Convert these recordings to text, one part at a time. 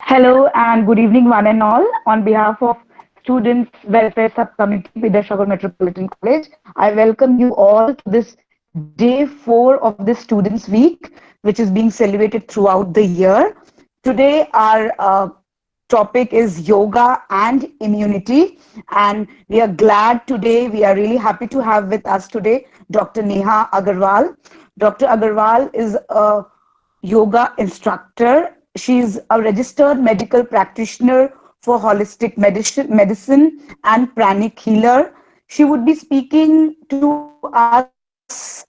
Hello and good evening, one and all. On behalf of Students Welfare Subcommittee, Vidyasagar Metropolitan College, I welcome you all to this day 4 of this Students Week, which is being celebrated throughout the year. Today, our topic is yoga and immunity, and we are glad today. We are really happy to have with us today Dr. Neha Agarwal. Dr. Agarwal is a yoga instructor. She's a registered medical practitioner for holistic medicine and pranic healer. She would be speaking to us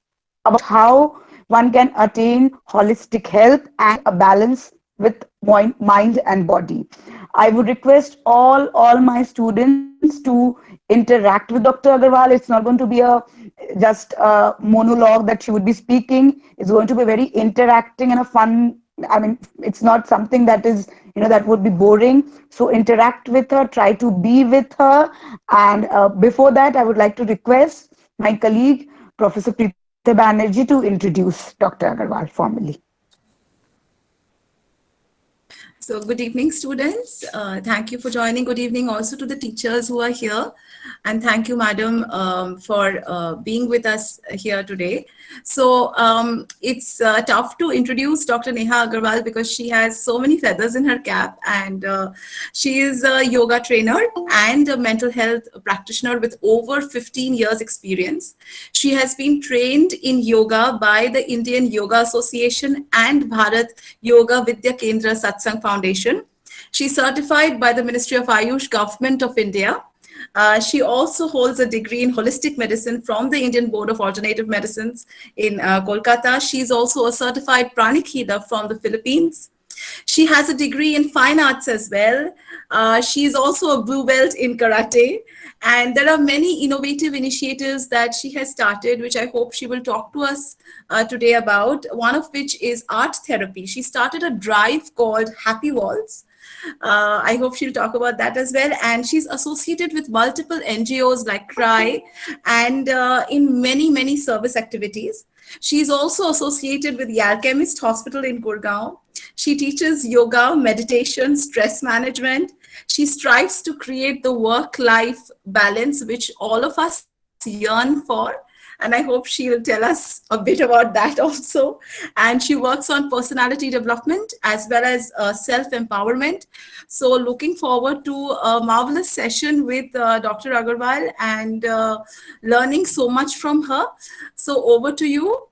about how one can attain holistic health and a balance with mind and body. I would request all my students to interact with Dr. Agarwal. It's not going to be a just a monologue that she would be speaking. It's going to be very interacting and a fun. I mean, it's not something that is, that would be boring. So interact with her, try to be with her. And before that, I would like to request my colleague, Professor Preeta Banerjee, to introduce Dr. Agarwal formally. So good evening, students. Thank you for joining. Good evening also to the teachers who are here. And thank you, madam, for being with us here today. So it's tough to introduce Dr. Neha Agarwal because she has so many feathers in her cap. And she is a yoga trainer and a mental health practitioner with over 15 years experience. She has been trained in yoga by the Indian Yoga Association and Bharat Yoga Vidya Kendra Satsang Foundation. She's certified by the Ministry of Ayush Government of India. She also holds a degree in holistic medicine from the Indian Board of Alternative Medicines in Kolkata. She's also a certified pranic healer from the Philippines. She has a degree in fine arts as well. She's also a blue belt in karate. And there are many innovative initiatives that she has started, which I hope she will talk to us today about, one of which is art therapy. She started a drive called Happy Walls. I hope she'll talk about that as well. And she's associated with multiple NGOs like CRY and in many service activities. She's also associated with the Alchemist Hospital in Gurgaon. She teaches yoga, meditation, stress management. She strives to create the work-life balance which all of us yearn for. And I hope she'll tell us a bit about that also. And she works on personality development as well as self-empowerment. So looking forward to a marvelous session with Dr. Agarwal and learning so much from her. So over to you,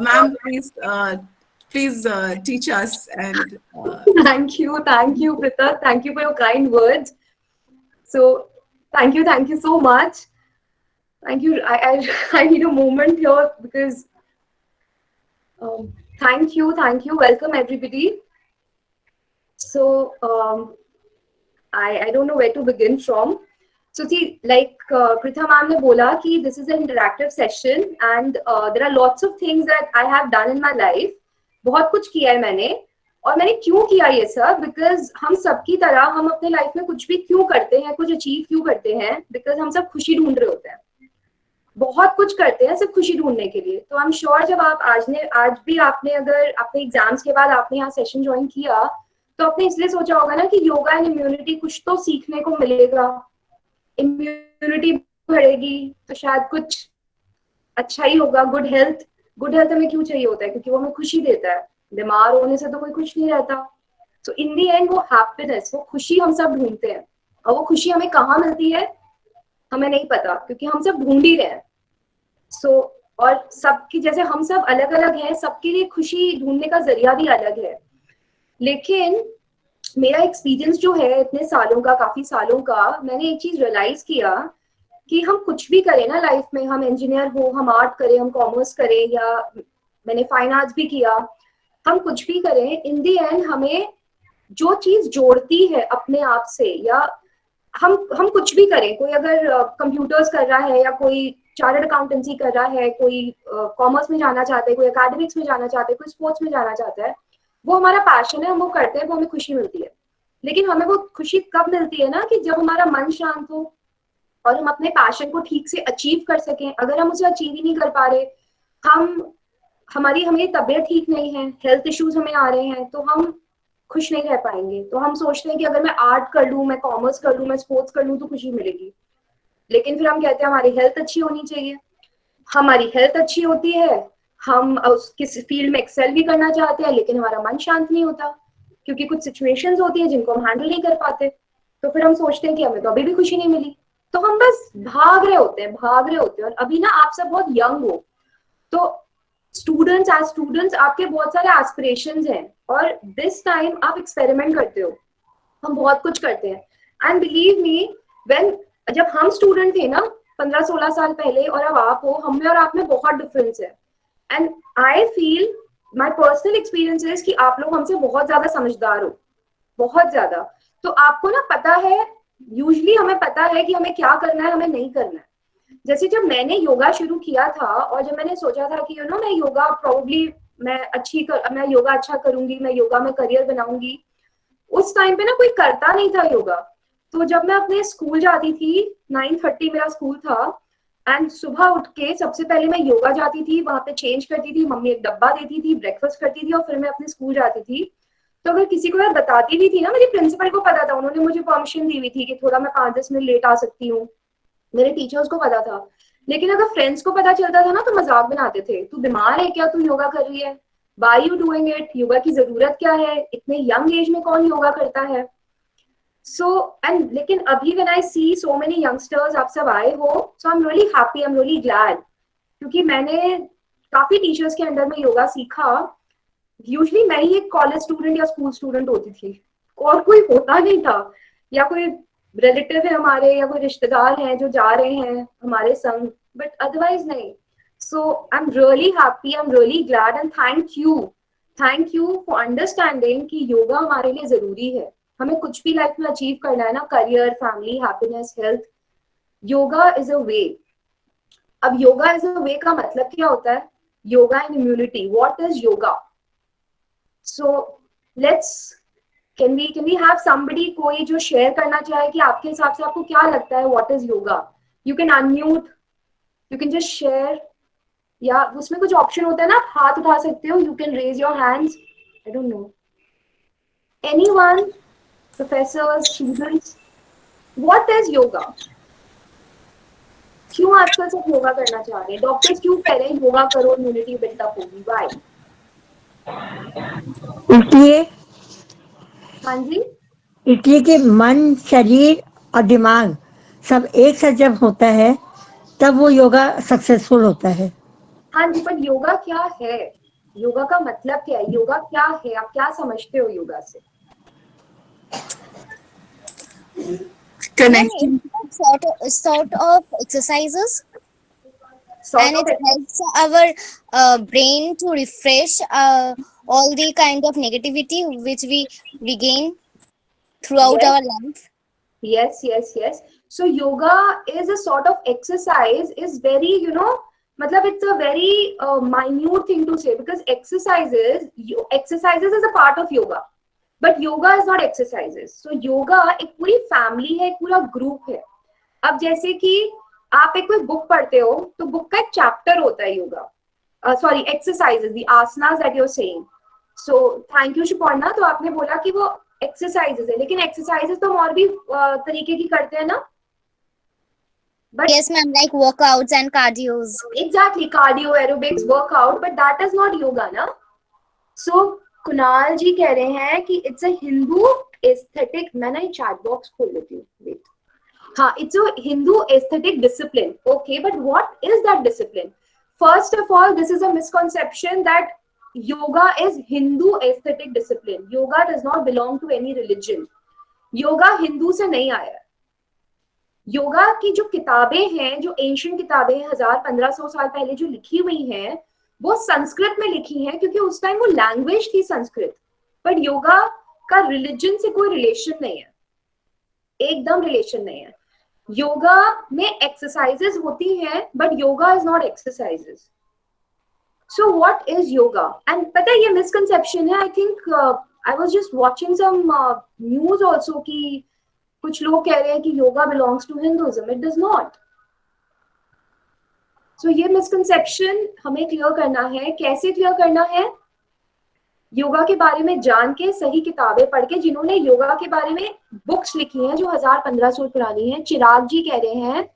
ma'am, please teach us. And thank you, Prita. Thank you for your kind words. So thank you so much. Thank you. I need a moment here because thank you. Welcome everybody. So I don't know where to begin from. So see, like Pritha ma'am ne bola ki this is an interactive session and there are lots of things that I have done in my life. बहुत कुछ किया है मैंने और मैंने क्यों किया ये सब बिकॉज हम सबकी तरह हम अपने लाइफ में कुछ भी क्यों करते हैं, कुछ अचीव क्यों करते हैं, बिकॉज हम सब खुशी ढूंढ रहे होते हैं, बहुत कुछ करते हैं सिर्फ खुशी ढूंढने के लिए. तो आई एम श्योर जब आप आज भी आपने अगर अपने एग्जाम्स के बाद आपने यहाँ सेशन ज्वाइन किया तो आपने इसलिए सोचा होगा ना कि योगा एंड इम्यूनिटी कुछ तो सीखने को मिलेगा, इम्यूनिटी बढ़ेगी तो शायद कुछ अच्छा ही होगा. गुड हेल्थ हमें क्यों चाहिए होता है? क्योंकि वो हमें खुशी देता है. बीमार होने से तो कोई खुश नहीं रहता. सो इन दी एंड वो हैप्पीनेस, वो खुशी हम सब ढूंढते हैं और वो खुशी हमें कहाँ मिलती है हमें नहीं पता क्योंकि हम सब ढूंढ ही रहे हैं. सो और सबकी जैसे हम सब अलग अलग हैं, सबके लिए खुशी ढूंढने का जरिया भी अलग है. लेकिन मेरा एक्सपीरियंस जो है इतने सालों का, काफी सालों का, मैंने एक चीज रियलाइज किया कि हम कुछ भी करें ना लाइफ में, हम इंजीनियर हो, हम आर्ट करें, हम कॉमर्स करें या मैंने फाइन आर्ट्स भी किया, हम कुछ भी करें, इन दी एंड हमें जो चीज जोड़ती है अपने आप से, या हम कुछ भी करें, कोई अगर कंप्यूटर्स कर रहा है या कोई चार्टर्ड अकाउंटेंसी कर रहा है, कोई कॉमर्स में जाना चाहता है, कोई एकेडमिक्स में जाना चाहता है, कोई स्पोर्ट्स में जाना चाहता है, वो हमारा पैशन है, हम वो करते हैं, वो हमें खुशी मिलती है. लेकिन हमें वो खुशी कब मिलती है ना कि जब हमारा मन शांत हो और हम अपने पैशन को ठीक से अचीव कर सकें. अगर हम उसे अचीव ही नहीं कर पा रहे, हमारी तबीयत ठीक नहीं है, हेल्थ इश्यूज हमें आ रहे हैं, तो हम खुश नहीं रह पाएंगे। तो हम सोचते हैं कि अगर मैं आर्ट कर लूँ, मैं कॉमर्स कर लूँ, मैं स्पोर्ट्स कर लूँ तो खुशी मिलेगी। लेकिन फिर हम कहते हैं हमारी हेल्थ अच्छी होनी चाहिए। हमारी हेल्थ अच्छी होती है, हम किस फील्ड में एक्सेल भी करना चाहते हैं, लेकिन हमारा मन शांत नहीं होता क्योंकि कुछ सिचुएशंस होती है जिनको हम हैंडल नहीं कर पाते। तो फिर हम सोचते हैं कि हमें तो अभी भी खुशी नहीं मिली। तो हम बस भाग रहे होते हैं, भाग रहे होते हैं। और अभी ना आप सब बहुत यंग हो, तो स्टूडेंट्स, एज स्टूडेंट्स आपके बहुत सारे एस्पिरेशंस हैं और दिस टाइम आप एक्सपेरिमेंट करते हो, हम बहुत कुछ करते हैं। एंड बिलीव मी, व्हेन जब हम स्टूडेंट थे ना 15-16 साल पहले और अब आप हो, हम में और आप में बहुत डिफरेंस है। And I feel, my personal experience is कि आप लोग हमसे बहुत ज्यादा समझदार हो, बहुत ज्यादा। तो आपको ना पता है, यूजुअली हमें पता है कि हमें क्या करना है, हमें नहीं करना है। जैसे जब मैंने योगा शुरू किया था और जब मैंने सोचा था कि मैं योगा प्रोबेबली मैं योगा अच्छा करूंगी, मैं योगा में करियर बनाऊंगी, उस टाइम पे ना कोई करता नहीं था योगा। तो जब मैं अपने स्कूल जाती थी, 9:30 मेरा स्कूल था, एंड सुबह उठ के सबसे पहले मैं योगा जाती थी, वहां पे चेंज करती थी, मम्मी एक डब्बा देती थी, ब्रेकफास्ट करती थी और फिर मैं अपने स्कूल जाती थी। तो अगर किसी को मैं बताती भी थी ना, मेरी प्रिंसिपल को पता था, उन्होंने मुझे परमिशन दी हुई थी कि थोड़ा मैं 5-10 मिनट लेट आ सकती हूँ, मेरे टीचर्स को पता था। लेकिन अगर फ्रेंड्स को पता चलता था ना तो मजाक बनाते थे, तू बीमार है क्या, तू योगा कर रही है, why you doing it, yoga की जरूरत क्या है, इतने यंग एज में कौन योगा करता है। सो एंड लेकिन अभी when I see so many youngsters, आप सब आए हो, so I am really happy, I am really glad, क्योंकि मैंने काफी टीचर्स के अंडर में योगा सीखा। यूजुअली मैं ही एक कॉलेज स्टूडेंट या स्कूल स्टूडेंट होती थी और कोई होता नहीं था, या कोई रिलेटिव है हमारे या कोई रिश्तेदार हैं जो जा रहे हैं हमारे संग, बट अदरवाइज नहीं। So I am really happy, I am really glad and thank you for understanding कि योगा हमारे लिए जरूरी है। हमें कुछ भी लाइफ में अचीव करना है ना, career, family, happiness, health, yoga is a way. अब योगा इज अ वे का मतलब क्या होता है? Yoga and immunity, what is yoga? So let's can we have somebody कोई जो शेयर करना चाहे कि आपके हिसाब से आपको क्या लगता है what is yoga? You can unmute, you can just share, या उसमें कुछ ऑप्शन होता है ना, आप हाथ उठा सकते हो, you can raise your hands, I don't know, anyone, professors, students, what is yoga? क्यों आजकल सब योगा करना चाह रहे हैं? डॉक्टर्स क्यों कह रहे हैं योगा करो इम्यूनिटी बिल्डअप होगी? व्हाई? इसलिए हाँ जी, इसलिए कि मन, शरीर और दिमाग सब एक साथ जब होता है तब वो योगा सक्सेसफुल होता है। हाँ जी, पर योगा क्या है? योगा का मतलब क्या है? योगा क्या है? आप क्या समझते हो योगा से? Ma'am, Connecting. it's sort of exercises, Sort and of it helps our brain to refresh all the kind of negativity which we regain throughout yes. our life. Yes. So yoga is a sort of exercise, is very, matlab it's a very minute thing to say, because exercises is a part of yoga, but yoga is not exercises. So yoga एक पूरी family है, एक पूरा group है। अब जैसे कि आप एक कोई बुक पढ़ते हो तो बुक का एक चैप्टर होता है yoga, sorry exercises, the asanas that you are saying. So thank you Shiparna, तो आपने बोला कि वो एक्सरसाइजेस है, लेकिन एक्सरसाइजेस तो हम और भी तरीके की करते हैं ना। But Yes, ma'am, like workouts and cardios. exactly, cardio, aerobics, workout, but that is not yoga na. So Kunal जी कह रहे हैं कि इट्स अ हिंदू एस्थेटिक, मैं ना ये चैट बॉक्स खोल लेती हूँ, वेट, हाँ, it's a Hindu aesthetic discipline. Okay, but what is that discipline? First of all, this is a misconception that yoga is Hindu aesthetic discipline. Yoga does not belong to any religion. Yoga Hindu से नहीं आया है। योगा की जो किताबें हैं, जो एंशिएंट किताबें हैं 1000-1500 साल पहले जो लिखी हुई हैं, वो संस्कृत में लिखी हैं, क्योंकि उस टाइम वो लैंग्वेज थी संस्कृत। बट योगा का रिलीजन से कोई रिलेशन नहीं है, एकदम रिलेशन नहीं है। योगा में एक्सरसाइजेस होती हैं, but yoga is not exercises. So what is yoga? And पता है ये misconception है, I think I was just watching some news also कि कुछ लोग कह रहे हैं कि yoga belongs to Hinduism. It does not. So ये misconception हमें clear करना है। कैसे clear करना है? योगा के बारे में जान के, सही किताबें पढ़ के, जिन्होंने योगा के बारे में बुक्स लिखी हैं जो 1000-1500 पुरानी हैं। चिराग जी कह रहे हैं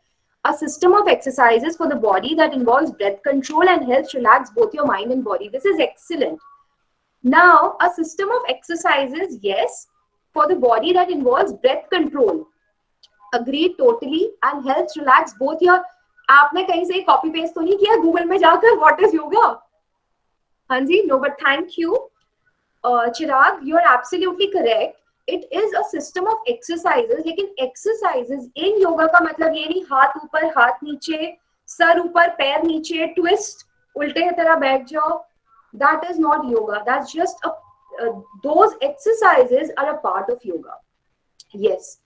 a system of exercises for the body that involves breath control and helps relax both your mind and body. This is excellent. Now, a system of exercises, yes, for the body that involves breath control. Agreed totally, and helps relax both your. आपने कहीं से copy paste तो नहीं किया Google में जाकर what is yoga? हाँ जी, no but thank you Chirag, you are absolutely correct. It is a system of exercises, लेकिन एक्सरसाइजेस इन योगा का मतलब ये नहीं हाथ ऊपर हाथ नीचे, सर ऊपर पैर नीचे, ट्विस्ट, उल्टे तरह बैठ जाओ. That is not yoga. That's just those exercises are a part of yoga. Yes,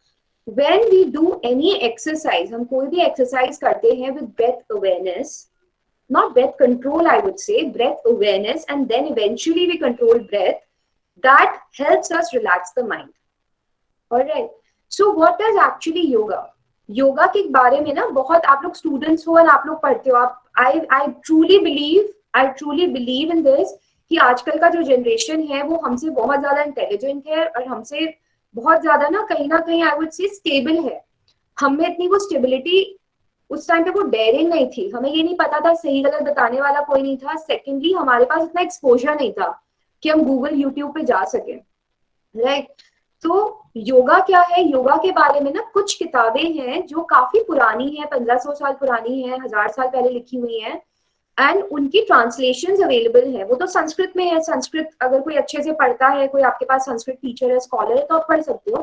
when we do any exercise, हम कोई भी exercise करते हैं with breath awareness, not breath control, I would say, breath awareness, and then eventually we control breath, that helps us relax the mind. All right. So what is actually yoga? Yoga के बारे में ना बहुत आप लोग students हो और आप लोग पढ़ते हो. आप I truly believe in this कि आजकल का जो जनरेशन है वो हमसे बहुत ज्यादा इंटेलिजेंट है और हमसे बहुत ज्यादा ना कहीं आई वुड से स्टेबल है. हमें इतनी वो स्टेबिलिटी उस टाइम पे वो डेयरिंग नहीं थी. हमें ये नहीं पता था, सही गलत बताने वाला कोई नहीं था. सेकेंडली, हमारे पास इतना एक्सपोजर नहीं था कि हम गूगल यूट्यूब पे जा सके. राइट. तो योगा क्या है? योगा के बारे में ना कुछ किताबें हैं जो काफी पुरानी है, 1500 साल पुरानी है, 1000 साल पहले लिखी हुई है, एंड उनकी ट्रांसलेशंस अवेलेबल है. वो तो संस्कृत में है. संस्कृत अगर कोई अच्छे से पढ़ता है, कोई आपके पास संस्कृत टीचर है, स्कॉलर है, तो आप पढ़ सकते हो,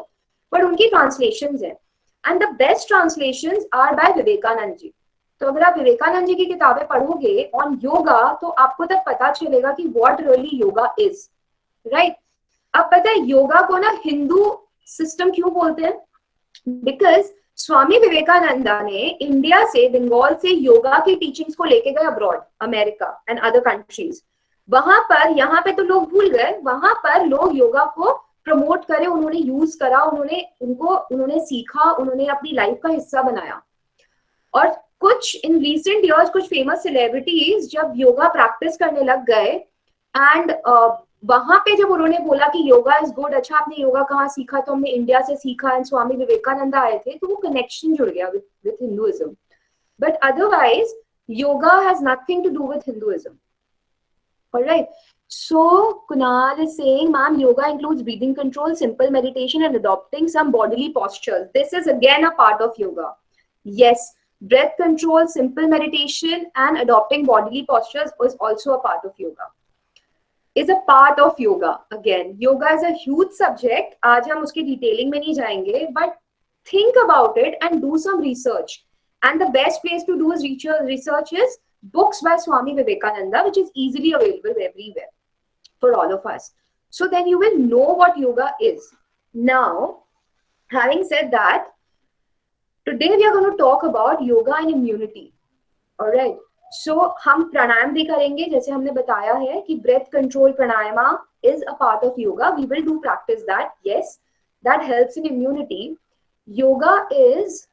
पर उनकी ट्रांसलेशंस है. And the best translations are by Vivekananda ji. तो अगर आप विवेकानंद जी की किताबें पढ़ोगे ऑन योगा तो आपको तब पता चलेगा कि what really yoga is. Right. अब पता है योगा को ना हिंदू सिस्टम क्यों बोलते हैं? बिकॉज स्वामी विवेकानंदा ने इंडिया से, बंगाल से योगा की टीचिंग्स को लेके गए abroad, America and other countries. वहां पर, यहाँ पे तो लोग भूल गए, वहां पर लोग योगा को प्रमोट करे, उन्होंने यूज करा, उन्होंने सीखा, उन्होंने अपनी लाइफ का हिस्सा बनाया. और कुछ इन रीसेंट ईयर्स कुछ फेमस सेलिब्रिटीज जब योगा प्रैक्टिस करने लग गए एंड वहां पे जब उन्होंने बोला कि योगा इज गुड, अच्छा आपने योगा कहाँ सीखा? तो हमने इंडिया से सीखा, एंड स्वामी विवेकानंद आए थे, तो वो कनेक्शन जुड़ गया with Hinduism. But otherwise yoga has nothing to do with Hinduism. Alright. So Kunal is saying, ma'am, yoga includes breathing control, simple meditation, and adopting some bodily postures. This is again a part of yoga. Yes, breath control, simple meditation, and adopting bodily postures is also a part of yoga. Is a part of yoga. Again, yoga is a huge subject. आज हम उसके detailing में नहीं जाएंगे, but think about it and do some research. And the best place to do is research is books by Swami Vivekananda, which is easily available everywhere for all of us. So then you will know what yoga is. Now, having said that, today we are going to talk about yoga and immunity. All right. So हम प्राणायाम भी करेंगे, जैसे हमने बताया है कि breath control pranayama is a part of yoga. We will do practice that. Yes, that helps in immunity. Yoga is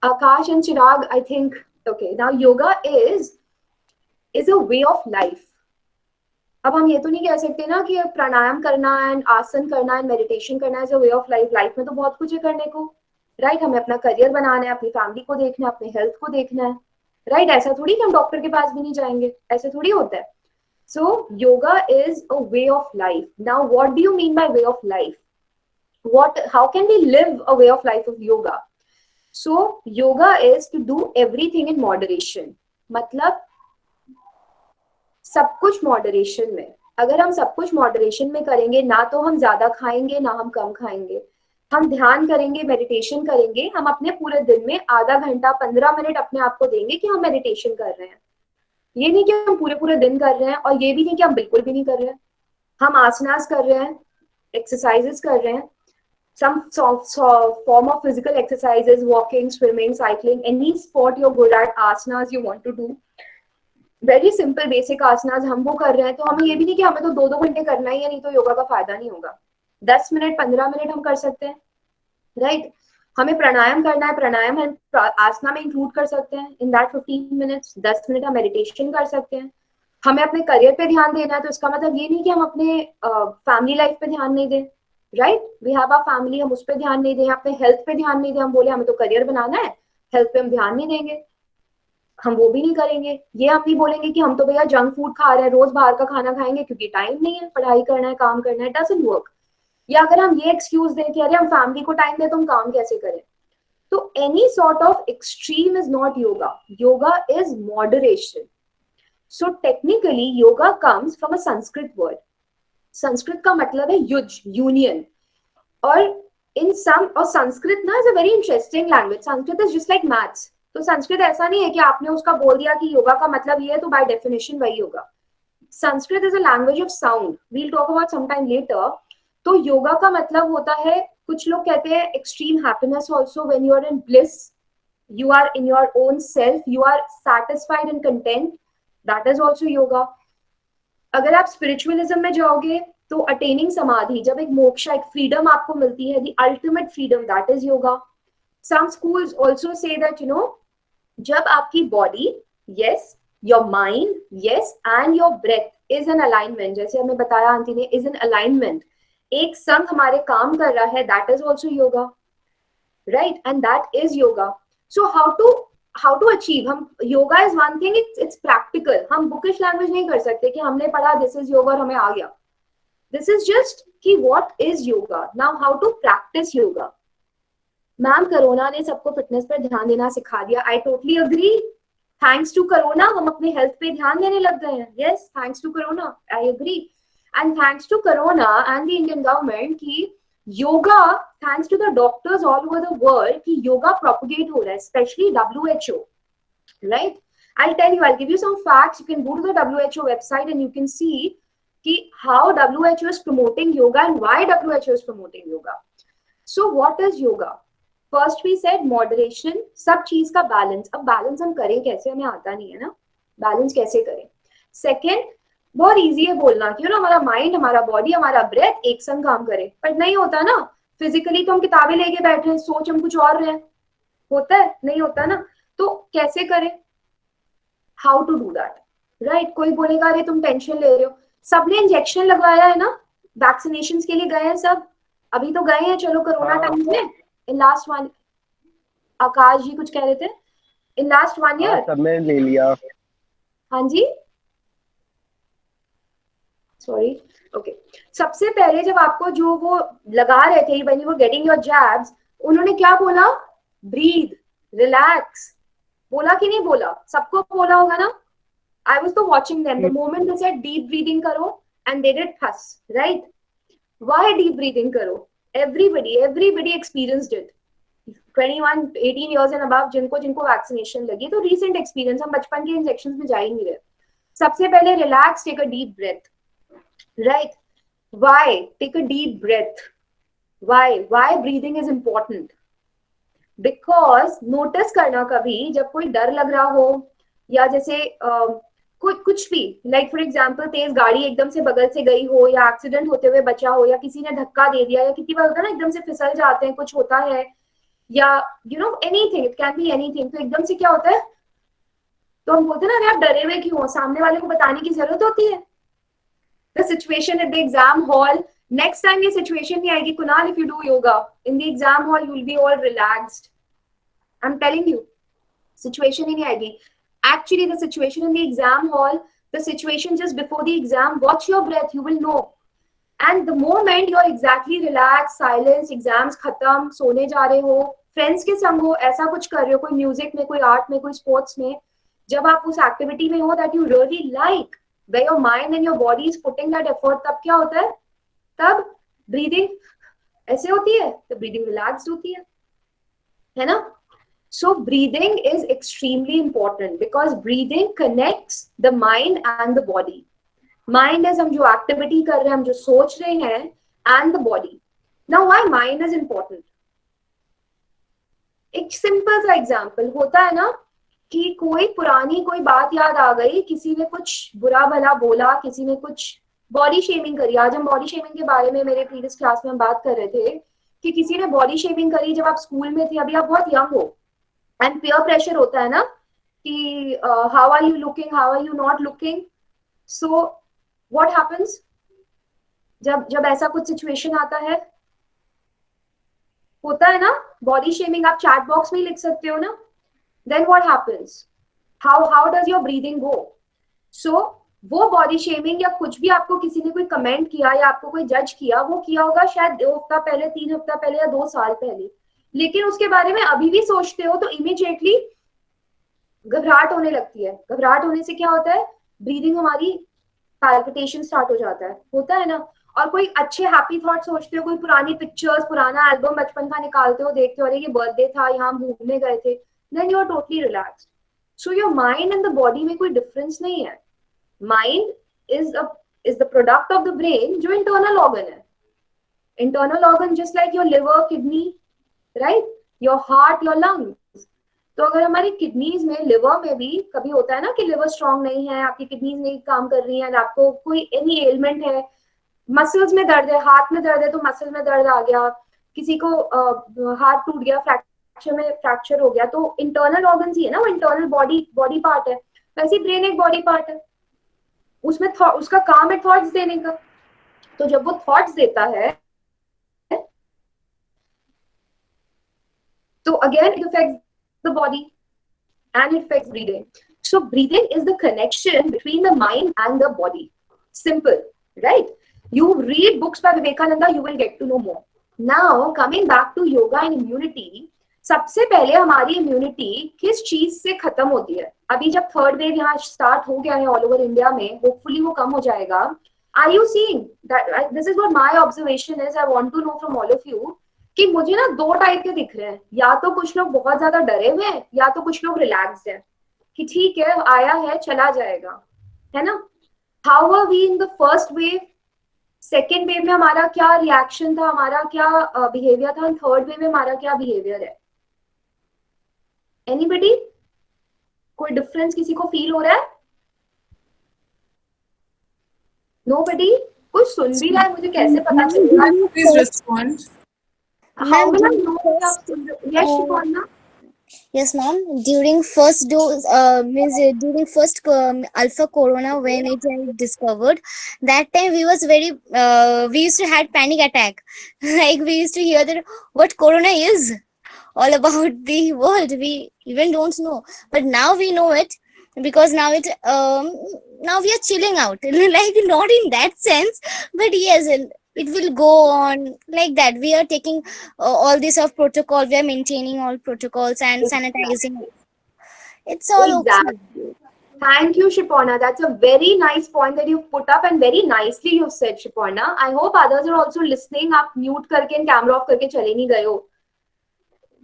Akash and Chirag, I think. Okay, now yoga is a way of life. अब हम ये तो नहीं कह सकते ना कि प्राणायाम करना एंड आसन करना एंड मेडिटेशन करना is a way of life. Life में तो बहुत कुछ है करने को. राइट. हमें अपना करियर बनाना है, अपनी फैमिली को देखना है, अपने हेल्थ को देखना है. राइट. ऐसा थोड़ी कि हम डॉक्टर के पास भी नहीं जाएंगे, ऐसे थोड़ी होता है. So yoga is a way of life. Now what do you mean by way of life? How can we live a way of life of yoga? So yoga is to do everything in moderation. मतलब सब कुछ moderation में. अगर हम सब कुछ moderation में करेंगे, ना तो हम ज्यादा खाएंगे ना हम कम खाएंगे, हम ध्यान करेंगे, मेडिटेशन करेंगे, हम अपने पूरे दिन में आधा घंटा 15 मिनट अपने आप को देंगे कि हम मेडिटेशन कर रहे हैं. ये नहीं कि हम पूरे दिन कर रहे हैं, और ये भी नहीं कि हम बिल्कुल भी नहीं कर रहे हैं. हम आसनास कर रहे हैं, एक्सरसाइजेस कर रहे हैं, some form of physical exercises, walking, swimming, cycling, any sport you're good at, asanas you want to do, very simple basic asanas हम वो कर रहे हैं. तो हमें ये भी नहीं कि हमें तो 2-2 घंटे करना ही है, नहीं तो योगा का फायदा नहीं होगा. 10 मिनट 15 मिनट हम कर सकते हैं. राइट. हमें प्राणायाम करना है, प्राणायाम हम आसना में इंक्लूड कर सकते हैं. इन दैट 15 मिनट्स, 10 मिनट हम मेडिटेशन कर सकते हैं. हमें अपने करियर पे ध्यान देना है, तो इसका मतलब ये नहीं कि हम अपने फैमिली लाइफ पे ध्यान नहीं दें, right? We have a family, हम उस पर ध्यान नहीं दें, अपने हेल्थ पे ध्यान नहीं दें, हम बोले हमें तो करियर बनाना है, हेल्थ पे हम ध्यान नहीं देंगे, हम वो भी नहीं करेंगे। ये हम नहीं बोलेंगे कि हम तो भैया जंक फूड खा रहे हैं, रोज बाहर का खाना खाएंगे क्योंकि टाइम नहीं है, पढ़ाई करना है, काम करना है, डजंट वर्क। या अगर हम ये एक्सक्यूज दें कि अरे हम फैमिली को टाइम दें तो हम काम कैसे करें, तो any sort of extreme is not yoga. Yoga is moderation. So technically yoga comes from a Sanskrit word. Sanskrit का मतलब है युज, यूनियन. और इन सम, और संस्कृत ना is a very interesting language. Sanskrit is just like maths. तो संस्कृत ऐसा नहीं है कि आपने उसका बोल दिया कि योगा का मतलब ये है तो बाय डेफिनेशन वही होगा. Sanskrit is a language of sound. We'll talk about some time later. तो योगा का मतलब होता है, कुछ लोग कहते हैं extreme happiness also, when you are in bliss, you are in your own self, you are satisfied and content, that is also yoga. अगर आप स्पिरिचुअलिज्म में जाओगे तो अटेनिंग समाधि, जब एक मोक्षा, एक फ्रीडम आपको मिलती है, the ultimate freedom, that is yoga. Some schools also say that जब आपकी body, yes, your mind, yes, and your breath is in alignment, जैसे हमें बताया आंटी ने, इज इन अलाइनमेंट, एक संग हमारे काम कर रहा है, that is also yoga, right? And that is yoga. So how to achieve, हम yoga is one thing, it's practical. हम बुकिश लैंग्वेज नहीं कर सकते कि हमने पढ़ा दिस इज योगा और हमें आ गया. दिस इज जस्ट कि what is yoga. Now how to practise yoga. Ma'am corona ने सबको फिटनेस पर ध्यान देना सिखा दिया. I totally agree. Thanks to corona हम अपने हेल्थ पे ध्यान देने लग गए हैं. Yes, thanks to corona, I agree. And thanks to corona and the Indian government की yoga, thanks to the doctors all over the world कि योगा प्रोपगेट हो रहा है, specially WHO, right? I'll tell you, I'll give you some facts. You can go to the WHO website and you can see ki how WHO is promoting yoga and why WHO is promoting yoga. So what is yoga? First we said moderation, सब चीज का balance. अब balance हम करें कैसे, हमें आता नहीं है ना, बैलेंस कैसे करें. सेकेंड, बहुत इजी है बोलना कि हमारा माइंड, हमारा बॉडी, हमारा ब्रेथ एक संग काम करे, पर नहीं होता ना. फिजिकली तो हम किताबें लेके बैठे हैं, सोच हम कुछ और रहे हैं, होता है नहीं होता ना. तो कैसे करें, how to do that, right? कोई बोलेगा अरे तुम टेंशन ले रहे हो. सबने इंजेक्शन लगवाया है ना, वैक्सीनेशन के लिए गए हैं सब, अभी तो गए हैं, चलो कोरोना टाइम में, इन लास्ट वन, आकाश जी कुछ कह रहे थे, इन लास्ट 1 ईयर सबने ले लिया. हाँ जी, सॉरी, ओके. सबसे पहले जब आपको जो वो लगा रहे थे, when you were getting your jabs, उन्होंने क्या बोला? Breathe, relax. बोला कि नहीं बोला? सबको बोला होगा ना. आई वाज तो watching them the moment they said deep breathing करो and they did thus, right? Why deep breathing करो? Everybody experienced it. 21 18 years and above जिनको वैक्सीनेशन लगी, तो रीसेंट एक्सपीरियंस, हम बचपन के इंजेक्शंस में जा ही नहीं रहे. सबसे पहले relax, take a deep breath, right? Why? Take a deep breath. Why breathing is important? Because notice करना कभी जब कोई डर लग रहा हो, या जैसे कुछ भी, like for example तेज गाड़ी एकदम से बगल से गई हो, या एक्सीडेंट होते हुए बचा हो, या किसी ने धक्का दे दिया, या कितनी बार होता है ना एकदम से फिसल जाते हैं, कुछ होता है, या anything, it can be anything. तो एकदम से क्या होता है, तो हम बोलते हैं ना अरे आप डरे हुए क्यों हो, सामने वाले को बताने की जरूरत होती है. The situation at the exam hall, next time ये situation नहीं आएगी Kunal. if you do yoga in the exam hall you will be all relaxed. I'm telling you, situation ही नहीं आएगी. Actually the situation in the exam hall, the situation just before the exam, watch your breath, you will know. And the moment you're exactly relaxed, silence, exams खत्म, सोने जा रहे हो, friends के संग हो, ऐसा कुछ कर रहे हो, कोई music में, कोई art में, कोई sports में, जब आप उस activity में हो that you really like, where your mind and your body is putting that effort, तब क्या होता है? तब breathing ऐसे होती है, तो breathing relaxed होती है ना? So breathing is extremely important because breathing connects the mind and the body. Mind is हम जो activity कर रहे हैं, हम जो सोच रहे हैं, and the body. Now why mind is important? एक simple सा example होता है ना कि कोई पुरानी कोई बात याद आ गई, किसी ने कुछ बुरा भला बोला, किसी ने कुछ बॉडी शेमिंग करी. आज हम बॉडी शेमिंग के बारे में मेरे प्रीवियस क्लास में हम बात कर रहे थे कि किसी ने बॉडी शेमिंग करी जब आप स्कूल में थे, अभी आप बहुत यंग हो, एंड पीयर प्रेशर होता है ना कि how are you looking, how are you not looking, so what happens जब ऐसा कुछ सिचुएशन आता है, होता है ना बॉडी शेमिंग, आप चैट बॉक्स में ही लिख सकते हो ना, then what happens, how does your breathing go? So वो बॉडी शेमिंग या कुछ भी आपको किसी ने कोई कमेंट किया या आपको कोई जज किया, वो किया होगा शायद 2 हफ्ता पहले, 3 हफ्ता पहले या 2 साल पहले, लेकिन उसके बारे में अभी भी सोचते हो तो इमीडिएटली घबराहट होने लगती है। घबराहट होने से क्या होता है, ब्रीदिंग हमारी पैल्पिटेशन स्टार्ट हो जाता है, होता है ना। और कोई अच्छे हैप्पी थॉट सोचते हो, कोई पुरानी पिक्चर्स, पुराना एल्बम बचपन का निकालते हो, देखते हो अरे ये बर्थडे था, यहाँ घूमने गए थे, then you are totally relaxed. So your mind and the body में कोई डिफरेंस नहीं है। Mind is the product of the brain, जो internal organ है। internal organ just like your liver, kidney, right, your heart, your lungs। तो अगर हमारी kidneys में, लिवर में भी कभी होता है ना कि लिवर स्ट्रांग नहीं है, आपकी किडनीज नहीं काम कर रही है, आपको कोई एनी एलिमेंट है, मसल्स में दर्द है, हाथ में दर्द है तो मसल में दर्द आ गया, किसी को हाथ टूट गया, फ्रैक्चर में फ्रैक्चर हो गया, तो इंटरनल ऑर्गन्स ही है ना, वो इंटरनल बॉडी पार्ट है। वैसे ही ब्रेन एक बॉडी पार्ट है, उसमें उसका काम है थॉट्स देने का। तो जब वो थॉट्स देता है तो again it affects the body and it affects breathing. So breathing is the connection between the mind and the body. Simple, right? You read books by Vivekananda, you will get to know more. Now coming back to yoga and immunity, सबसे पहले हमारी immunity किस चीज से खत्म होती है? अभी जब थर्ड वेव यहाँ स्टार्ट हो गया है ऑल ओवर इंडिया में, होपफुली वो कम हो जाएगा। Are you seeing that? This is what my observation is. I want to know from all of you कि मुझे ना 2 टाइप के दिख रहे हैं, या तो कुछ लोग बहुत ज्यादा डरे हुए हैं, या तो कुछ लोग रिलैक्स्ड हैं कि ठीक है आया है चला जाएगा, है ना। How are we in the first wave? Second wave में हमारा क्या रिएक्शन था, हमारा क्या बिहेवियर था, थर्ड वेव में हमारा क्या बिहेवियर है? एनीबडी? कोई डिफरेंस किसी को फील हो रहा है? नोबडी? कुछ सुन भी रहा है? मुझे कैसे पता चलेगा? Please respond. How will I know कि आप सुन रहे हो? Yes, Shivana? Yes, ma'am. During first dose, during first alpha corona, when it was discovered, that time we was very, we used to had panic attack. Like we used to hear that what corona is, all about the world. We even don't know, but now we know it because now it, now we are chilling out. Like not in that sense, but yes, it will go on like that. We are taking all this of protocol. We are maintaining all protocols and sanitizing. It's all Exactly. okay. Thank you, Shipona. That's a very nice point that you've put up and very nicely you've said, Shipona. I hope others are also listening. आप mute करके and camera off करके चले नहीं गए हो.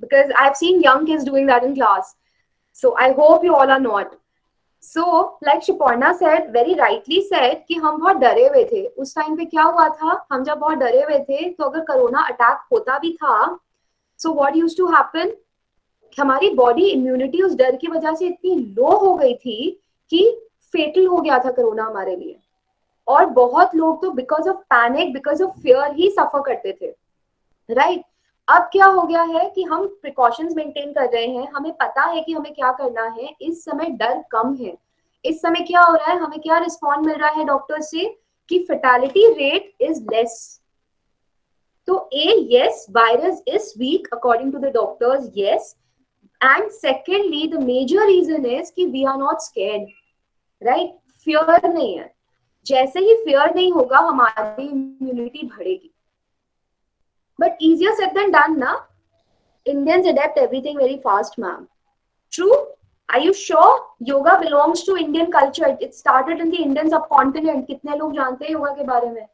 Because I've seen young kids doing that in class. So I hope you all are not. So, like Shipona said, very rightly said कि हम बहुत डरे हुए थे। उस टाइम पे क्या हुआ था, हम जब बहुत डरे हुए थे तो अगर कोरोना अटैक होता भी था, so what used to happen, हमारी बॉडी इम्यूनिटी उस डर की वजह से इतनी लो हो गई थी कि फेटल हो गया था कोरोना हमारे लिए। और बहुत लोग तो because of panic, because of fear ही सफर करते थे, राइट? अब क्या हो गया है कि हम प्रिकॉशंस मेंटेन कर रहे हैं, हमें पता है कि हमें क्या करना है। इस समय डर कम है। इस समय क्या हो रहा है, हमें क्या रिस्पॉन्ड मिल रहा है डॉक्टर से कि फर्टिलिटी रेट इज लेस। तो yes, virus is weak according to the doctors, yes. And secondly, the major reason is कि we are not scared, right? Fear नहीं है। जैसे ही fear नहीं होगा हमारी immunity बढ़ेगी। But easier said than done, na? Indians adapt everything very fast, ma'am. True? Are you sure? Yoga belongs to Indian culture. It started in the Indian subcontinent. कितने लोग जानते हैं योगा के बारे में?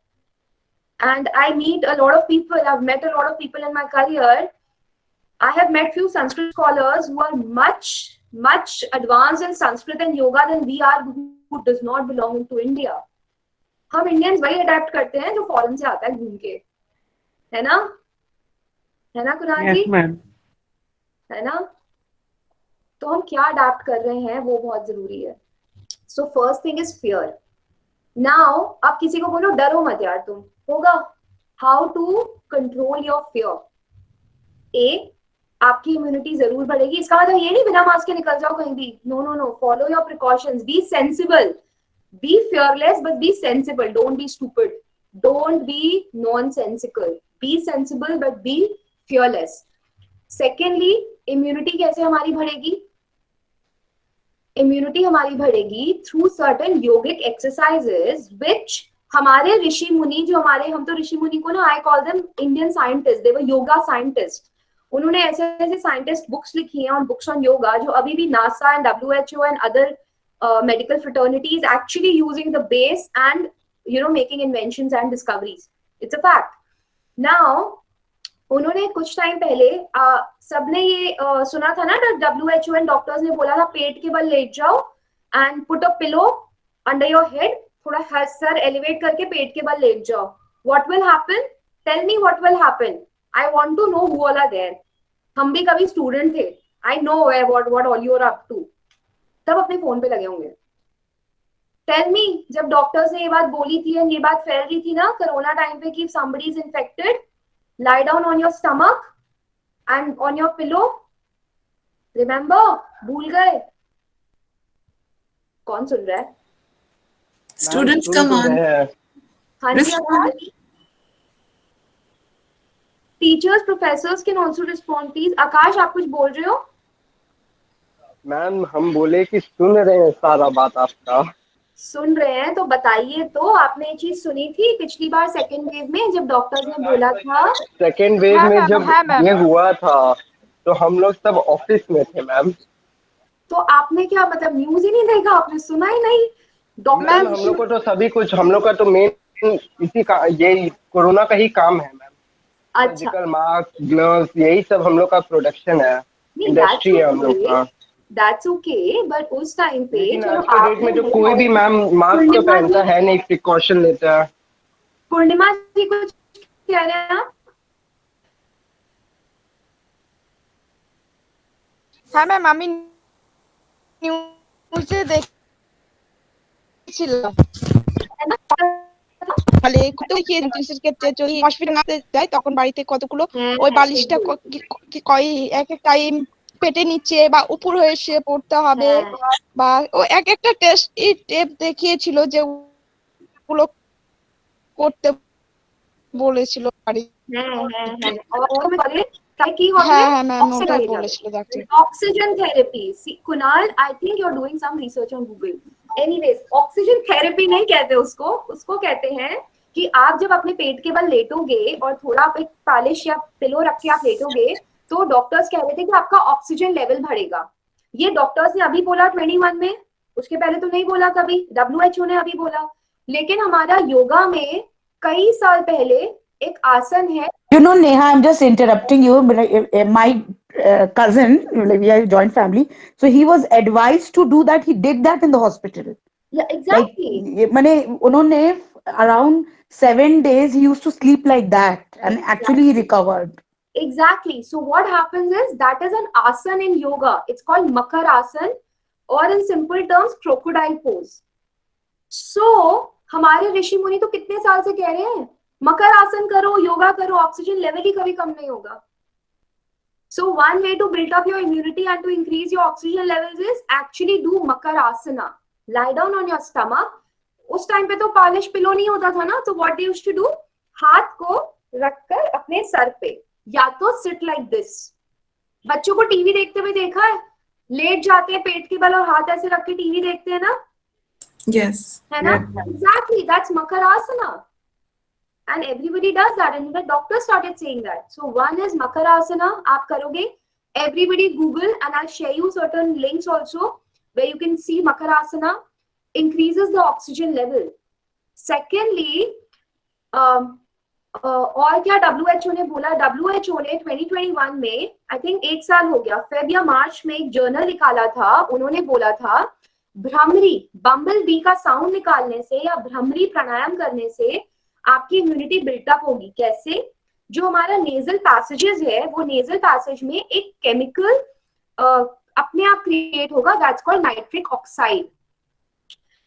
And I meet a lot of people. I've met a lot of people in my career. I have met few Sanskrit scholars who are much advanced in Sanskrit and yoga than we are, who does not belong into India. हम Indians वही adapt करते हैं जो foreign से आता है घूम के, है ना? है ना कुणाल जी? Yes, ma'am. है ना? तो हम क्या adapt कर रहे हैं वो बहुत जरूरी है. So first thing is fear. Now आप किसी को बोलो डरो मत यार तुम, होगा? How to control your fear? A, आपकी इम्यूनिटी जरूर बढ़ेगी। इसका मतलब ये नहीं बिना मास्क के निकल जाओ कहीं भी, no no no, follow your precautions, be sensible, be fearless but be sensible. Don't be stupid, don't be nonsensical. Be sensible but be fearless. Secondly, immunity कैसे हमारी बढ़ेगी? इम्यूनिटी हमारी बढ़ेगी थ्रू सर्टेन योगिक एक्सरसाइजेस विच हमारे ऋषि मुनि, जो हमारे, हम तो ऋषि मुनि को ना, I call them Indian scientist, they were yoga scientist. उन्होंने ऐसे ऐसे साइंटिस्ट बुक्स लिखी हैं ऑन बुक्स ऑन योगा, जो अभी भी NASA and WHO and other medical fraternities actually using the base and making inventions and discoveries. It's a fact. Now उन्होंने कुछ टाइम पहले सबने ये सुना था ना, WHO एंड डॉक्टर्स ने बोला था पेट के बल लेट जाओ and put a pillow under your head, थोड़ा सर एलिवेट करके पेट के बल लेट जाओ. What will happen? Tell me what will happen. I want to know who all are there. हम भी कभी स्टूडेंट थे. I know what all you are up to. तब अपने फोन पे लगे होंगे. टेल मी, जब डॉक्टर्स ने ये बात बोली थी और ये बात फैल रही थी ना कोरोना टाइम पे कि somebody is infected, lie down on your stomach and on your pillow. Remember? भूल गए? कौन सुन रहा है? Students, come on. हाँ जी आकाश. Teachers, professors can also respond, please. आकाश, आप कुछ बोल रहे हो? मैम हम बोले कि सुन रहे हैं सारा बात आपका. सुन रहे हैं तो बताइए. तो आपने ये चीज सुनी थी पिछली बार सेकेंड वेव में जब डॉक्टर्स ने बोला था? सेकेंड वेव में जब ये हुआ था तो हम लोग सब ऑफिस में थे मैम. तो आपने क्या मतलब न्यूज ही नहीं देखा? आपने सुना ही नहीं? डॉक्टर हम लोग को तो सभी कुछ, हम लोग का तो मेन इसी का, ये कोरोना का ही काम है मैम. अच्छा, सर्जिकल मास्क, ग्लव्स, यही सब हम लोग का प्रोडक्शन है, इंडस्ट्री है हम लोग का. That's okay, but उस टाइम पे लेकिन आज के डेट में जो कोई भी मैम मास्क तो पहनता है नहीं, प्रिकॉशन लेता है. पूर्णिमा जी कुछ कह रहे हैं आप? হ্যাঁ ম্যাম, আমি নিউজে দেখছিলাম ফলে কত কি ইনক্রিজের ক্ষেত্রে যদি হসপিটাল না যায় তখন বাড়িতে কতগুলো ওই বালিশটা কয় এক এক টাইম পেটে নিচে বা উপর হয়ে শুয়ে পড়তে হবে, বা ও এক একটা টেপ দেখিয়েছিল যে ওগুলো করতে বলেছিল বাড়ি. Oxygen therapy. Kunal, I think you are doing some research on Google. Anyways, oxygen therapy नहीं कहते उसको कहते हैं कि आप जब अपने पेट के बल लेटोगे और थोड़ा एक पालिश या पिलो रख के आप लेटोगे तो डॉक्टर्स कह रहे थे कि आपका ऑक्सीजन लेवल बढ़ेगा. ये डॉक्टर्स ने अभी बोला 21 में, उसके पहले तो नहीं बोला कभी. WHO ने अभी बोला. लेकिन हमारा योगा में कई साल पहले एक आसन है. You know, Neha, I'm just interrupting you. But my cousin, we are a joint family, so he was advised to do that. He did that in the hospital. Yeah, exactly. Like, उन्होंने around 7 days he used to sleep like that, and actually he recovered. Exactly. So what happens is that is an asan in yoga. It's called Makar Asan, or in simple terms crocodile pose. So हमारे ऋषि मुनि तो कितने साल से कह रहे हैं मकर आसन करो, योगा करो, ऑक्सीजन लेवल ही कभी कम नहीं होगा. So one way to build up your immunity and to increase your oxygen levels is actually do Makar Asana. Lie down on your stomach. उस टाइम पे तो पालिश पिलो नहीं होता था ना, तो what they used to do, हाथ को रखकर अपने सर पे, या तो sit like this. बच्चों को टीवी देखते हुए देखा है? लेट जाते हैं पेट के बल और हाथ ऐसे रख के टीवी देखते हैं ना? Yes. है ना? Exactly, that's Makar Asana. And everybody does that, and the doctor started saying that. So one is Makar Asana. आप करोगे, everybody Google, and I'll share you certain links also where you can see Makar Asana increases the oxygen level. Secondly, और क्या WHO ने बोला? WHO ने 2021 में, I think 1 साल हो गया, फेब या मार्च में एक जर्नल निकाला था. उन्होंने बोला था भ्रमरी, बम्बल बी का साउंड निकालने से या भ्रमरी प्राणायाम करने से आपकी इम्यूनिटी बिल्टअप होगी. कैसे? जो हमारा नेजल पैसेजेस है, वो नेजल पैसेज में एक केमिकल अपने आप क्रिएट होगा, that's called nitric oxide.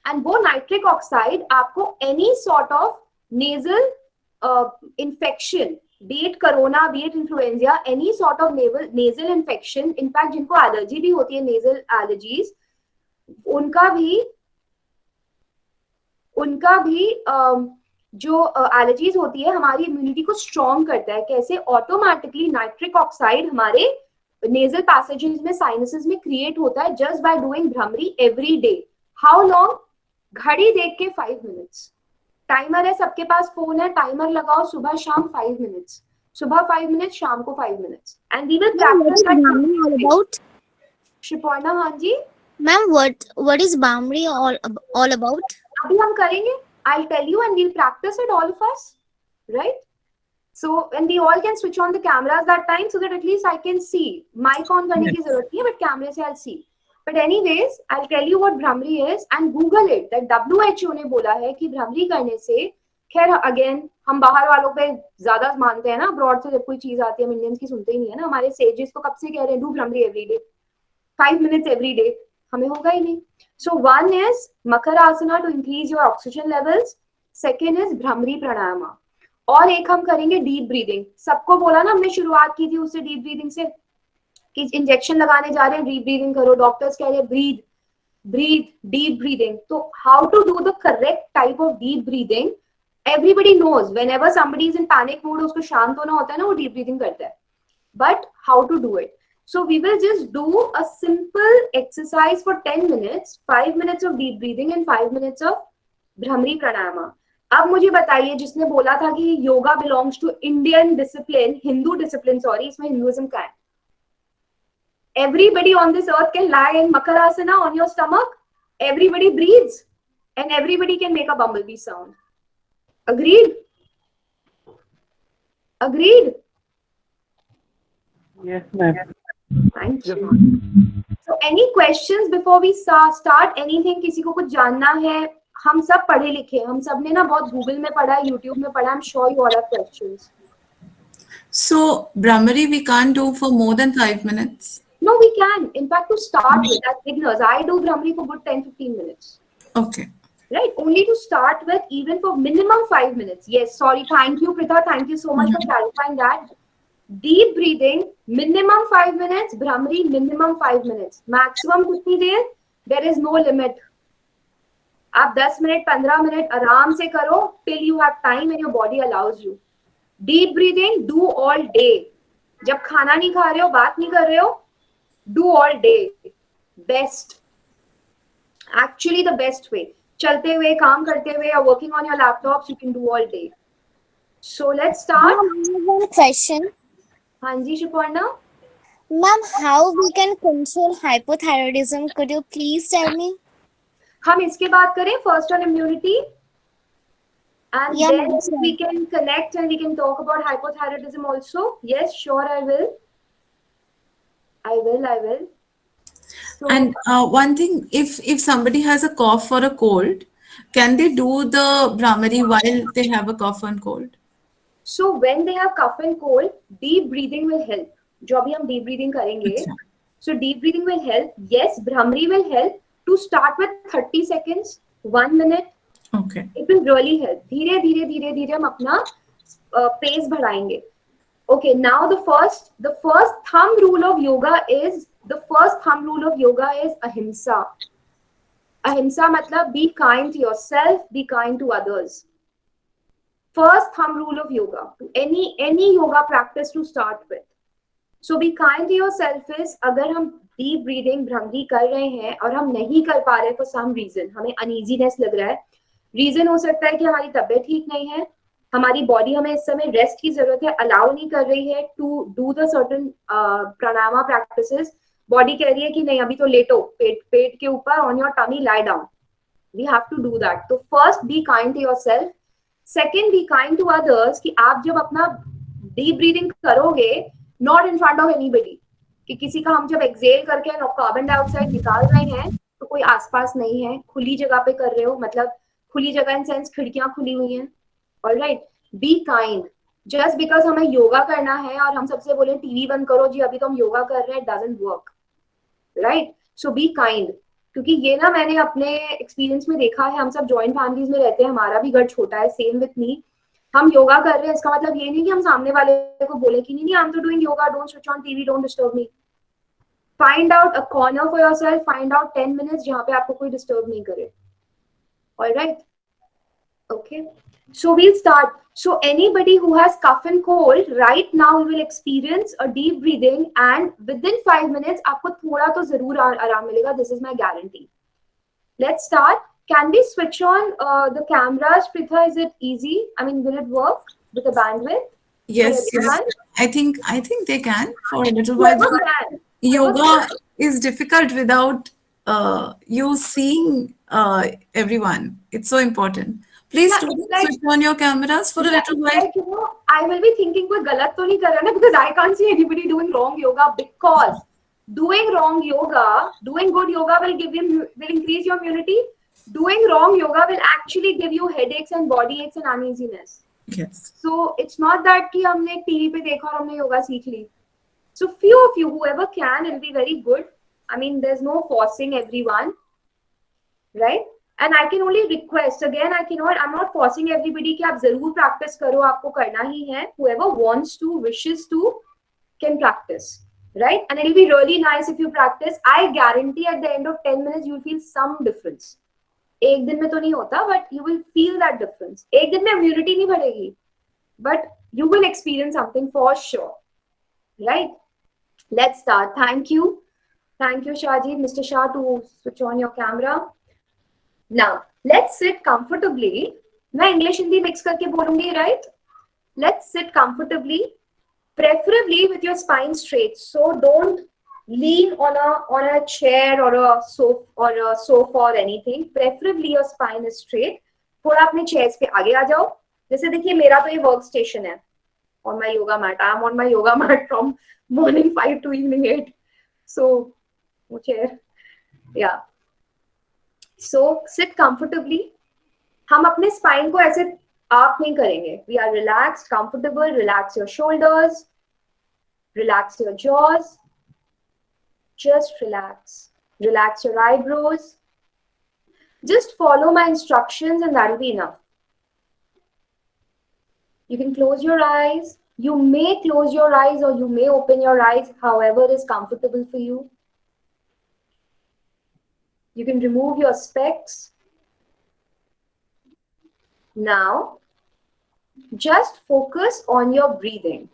And वो नाइट्रिक ऑक्साइड आपको any sort of nasal infection, B it corona, B it influenza, any sort of nasal infection, in fact जिनको एलर्जी भी होती है, नेजल एलर्जीज, उनका भी उनका भी जो एलर्जीज होती है हमारी इम्यूनिटी को स्ट्रॉन्ग करता है. कैसे? ऑटोमेटिकली नाइट्रिक ऑक्साइड हमारे नेजल पैसेजेस में, साइनसेस में क्रिएट होता है just by doing Bhramari every day. How long? घड़ी देख के 5 मिनट्स. टाइमर है, सबके पास फोन है, टाइमर लगाओ, सुबह शाम 5 मिनट्स, सुबह 5 मिनट्स, शाम को 5 minutes. And we will practice that. About Shiporna, हाँ जी. ma'am, what is Bhamri all about? अभी हम करेंगे. I'll tell you and we'll practice it, all of us, right? So and we all can switch on the cameras that time so that at least I can see. Mic on करने की जरूरत नहीं है, but camera से I'll see. But anyways, I'll tell you what Bhramari is and Google it. That WHO ने बोला है कि भ्रमरी करने से, खैर अगेन हम बाहर वालों पे ज्यादा मानते हैं ना, अब्रॉड से जब कोई चीज आती है हम इंडियंस की सुनते ही नहीं है ना. हमारे सेजेस तो कब से कह रहे हैं do Bhramari every day, 5 minutes every day. हमें होगा ही नहीं. So one is Makarasana to increase your oxygen levels. Second is Bhramari प्राणायाम. और एक हम करेंगे डीप ब्रीदिंग. सबको बोला ना हमने, शुरुआत की थी उससे, डीप ब्रीदिंग से, कि इंजेक्शन लगाने जा रहे हैं डीप ब्रीदिंग करो. डॉक्टर्स कह रहे हैं ब्रीथ ब्रीथ डीप ब्रीदिंग. तो how to do the correct type of deep breathing? Everybody knows whenever somebody is in panic mode, उसको शांत होना होता है ना, वो डीप ब्रीदिंग करता है. But how to do it? So we will just do a simple exercise for 10 minutes, 5 minutes of deep breathing and 5 minutes of Bhramari प्राणायाम. अब मुझे बताइए, जिसने बोला था कि yoga belongs to Indian discipline, Hindu discipline, sorry, इसमें हिंदुइज्म का है. Everybody on this earth can lie in Makarasana on your stomach. Everybody breathes and everybody can make a bumblebee sound. Agreed? Agreed? Yes, ma'am. Thank you. So any questions before we start? Anything? किसी को कुछ जानना है? हम सब पढ़े लिखे, हम सब ने ना बहुत गूगल में पढ़ा है, यूट्यूब में पढ़ा. I'm sure you all have questions. So Brahmari we can't do for more than 5 minutes. No, we can. In fact, to start with, as beginners, I do Brahmari for good 10-15 minutes. Okay. Right? Only to start with, even for minimum 5 minutes. Yes, sorry. Thank you, Pritha. Thank you so much for clarifying that. Deep breathing, minimum 5 minutes. Brahmari, minimum 5 minutes. Maximum कितनी देर? There is no limit. आप 10 minute, 15 minute आराम से करो till you have time and your body allows you. Deep breathing, do all day. जब खाना नहीं खा रहे हो, बात नहीं कर रहे हो, do all day. Best. Actually the best way. चलते हुए, काम करते हुए, or working on your laptops, you can do all day. So let's start. Ma'am, I have one question. हाँ जी शिपोर्णा. Ma'am, how we can control hypothyroidism? Could you please tell me? हम इसके बात करें first on immunity and Yeah, then ma'am. we can connect and we can talk about hypothyroidism also. Yes, sure, I will. So, And one thing, if somebody has a cough or a cold, can they do the Brahmari while they have a cough and cold? so when they have cough and cold, deep breathing will help. जो अभी हम deep breathing करेंगे. अच्छा. So deep breathing will help. Yes, Brahmari will help. To start with 30 seconds, 1 minute. Okay. It will really help. धीरे धीरे धीरे धीरे हम अपना pace बढ़ाएंगे. Okay, now the first thumb rule of yoga is ahimsa. Ahimsa matlab be kind to yourself, be kind to others. First thumb rule of yoga, to any yoga practice to start with. So be kind to yourself is, अगर हम deep breathing Bhramari कर रहे हैं और हम नहीं कर पा रहे for some reason, हमें uneasiness लग रहा है, reason हो सकता है कि हमारी तबीयत ठीक नहीं है, हमारी बॉडी हमें इस समय रेस्ट की जरूरत है, अलाउ नहीं कर रही है to do the certain pranayama practices. Body कह रही है कि नहीं अभी तो लेटो, पेट के ऊपर on your tummy lie down. We have to do that. तो first be kind to yourself. Second be kind to others, कि आप जब अपना डीप ब्रीदिंग करोगे not in front of anybody, कि किसी का हम जब एक्सेल करके कार्बन डाइऑक्साइड निकाल रहे हैं तो कोई आसपास नहीं है, खुली जगह पे कर रहे हो, मतलब खुली जगह इन सेंस खिड़कियां खुली हुई हैं. Alright, be kind. Just because हमें योगा करना है और हम सबसे बोले टीवी बंद करो जी अभी तो हम योगा कर रहे हैं, doesn't work. Right, so be kind. क्योंकि ये ना मैंने अपने एक्सपीरियंस में देखा है, हम सब जॉइंट फैमिलीज में रहते हैं, हमारा भी घर छोटा है, सेम विथ मी. हम योगा कर रहे हैं, इसका मतलब ये नहीं कि हम सामने वाले को बोले कि नहीं आई एम तो doing yoga, don't switch on TV, don't disturb me. Find out a corner for yourself, find out 10 minutes जहाँ पे आपको कोई डिस्टर्ब नहीं करे. Alright, Okay, so we'll start. So anybody who has cough and cold right now, you will experience a deep breathing, and within 5 minutes, आपको थोड़ा तो जरूर आराम मिलेगा. This is my guarantee. Let's start. Can we switch on the cameras, Pritha? Is it easy? I mean, will it work with the bandwidth? Yes, yes. Everyone? I think they can for a little while. Whoever can. Yoga is difficult without you seeing everyone. It's so important. Please Yeah, students, it's like- switch on your cameras for a little while. Like, you know, I will be thinking कोई गलत तो नहीं कर रहा ना, because I can't see anybody doing wrong yoga, because doing wrong yoga, doing good yoga will increase your immunity. Doing wrong yoga will actually give you headaches and body aches and uneasiness. Yes. So it's not that कि हमने TV पे देखा और हमने योगा सीख ली. So few of you, whoever can, it'll be very good. I mean, there's no forcing everyone, right? And I can only request, again, I'm not forcing everybody कि आप जरूर practice करो, आपको करना ही है. Whoever wants to, wishes to, can practice, right? And it'll be really nice if you practice. I guarantee at the end of 10 minutes, you'll feel some difference. एक दिन में तो नहीं होता, but you will feel that difference. एक दिन में immunity नहीं बढ़ेगी, but you will experience something for sure, right? Let's start. Thank you, Shahji, Mr. Shah, to switch on your camera. Now, let's sit comfortably. मैं English Hindi mix करके बोलूंगी, right? Let's sit comfortably, preferably with your spine straight. So don't lean on a chair or a sofa or anything. Preferably your spine is straight. थोड़ा अपने chairs पे आगे आ जाओ. जैसे देखिए मेरा तो ये workstation है on my yoga mat. I'm on my yoga mat from morning 5 to evening 8. So, chair, yeah. So sit comfortably. हम अपने spine को ऐसे आप नहीं करेंगे. We are relaxed, comfortable. Relax your shoulders. Relax your jaws. Just relax. Relax your eyebrows. Just follow my instructions and that will be enough. You can close your eyes. You may close your eyes or you may open your eyes, however is comfortable for you. You can remove your specs. Now, just focus on your breathing,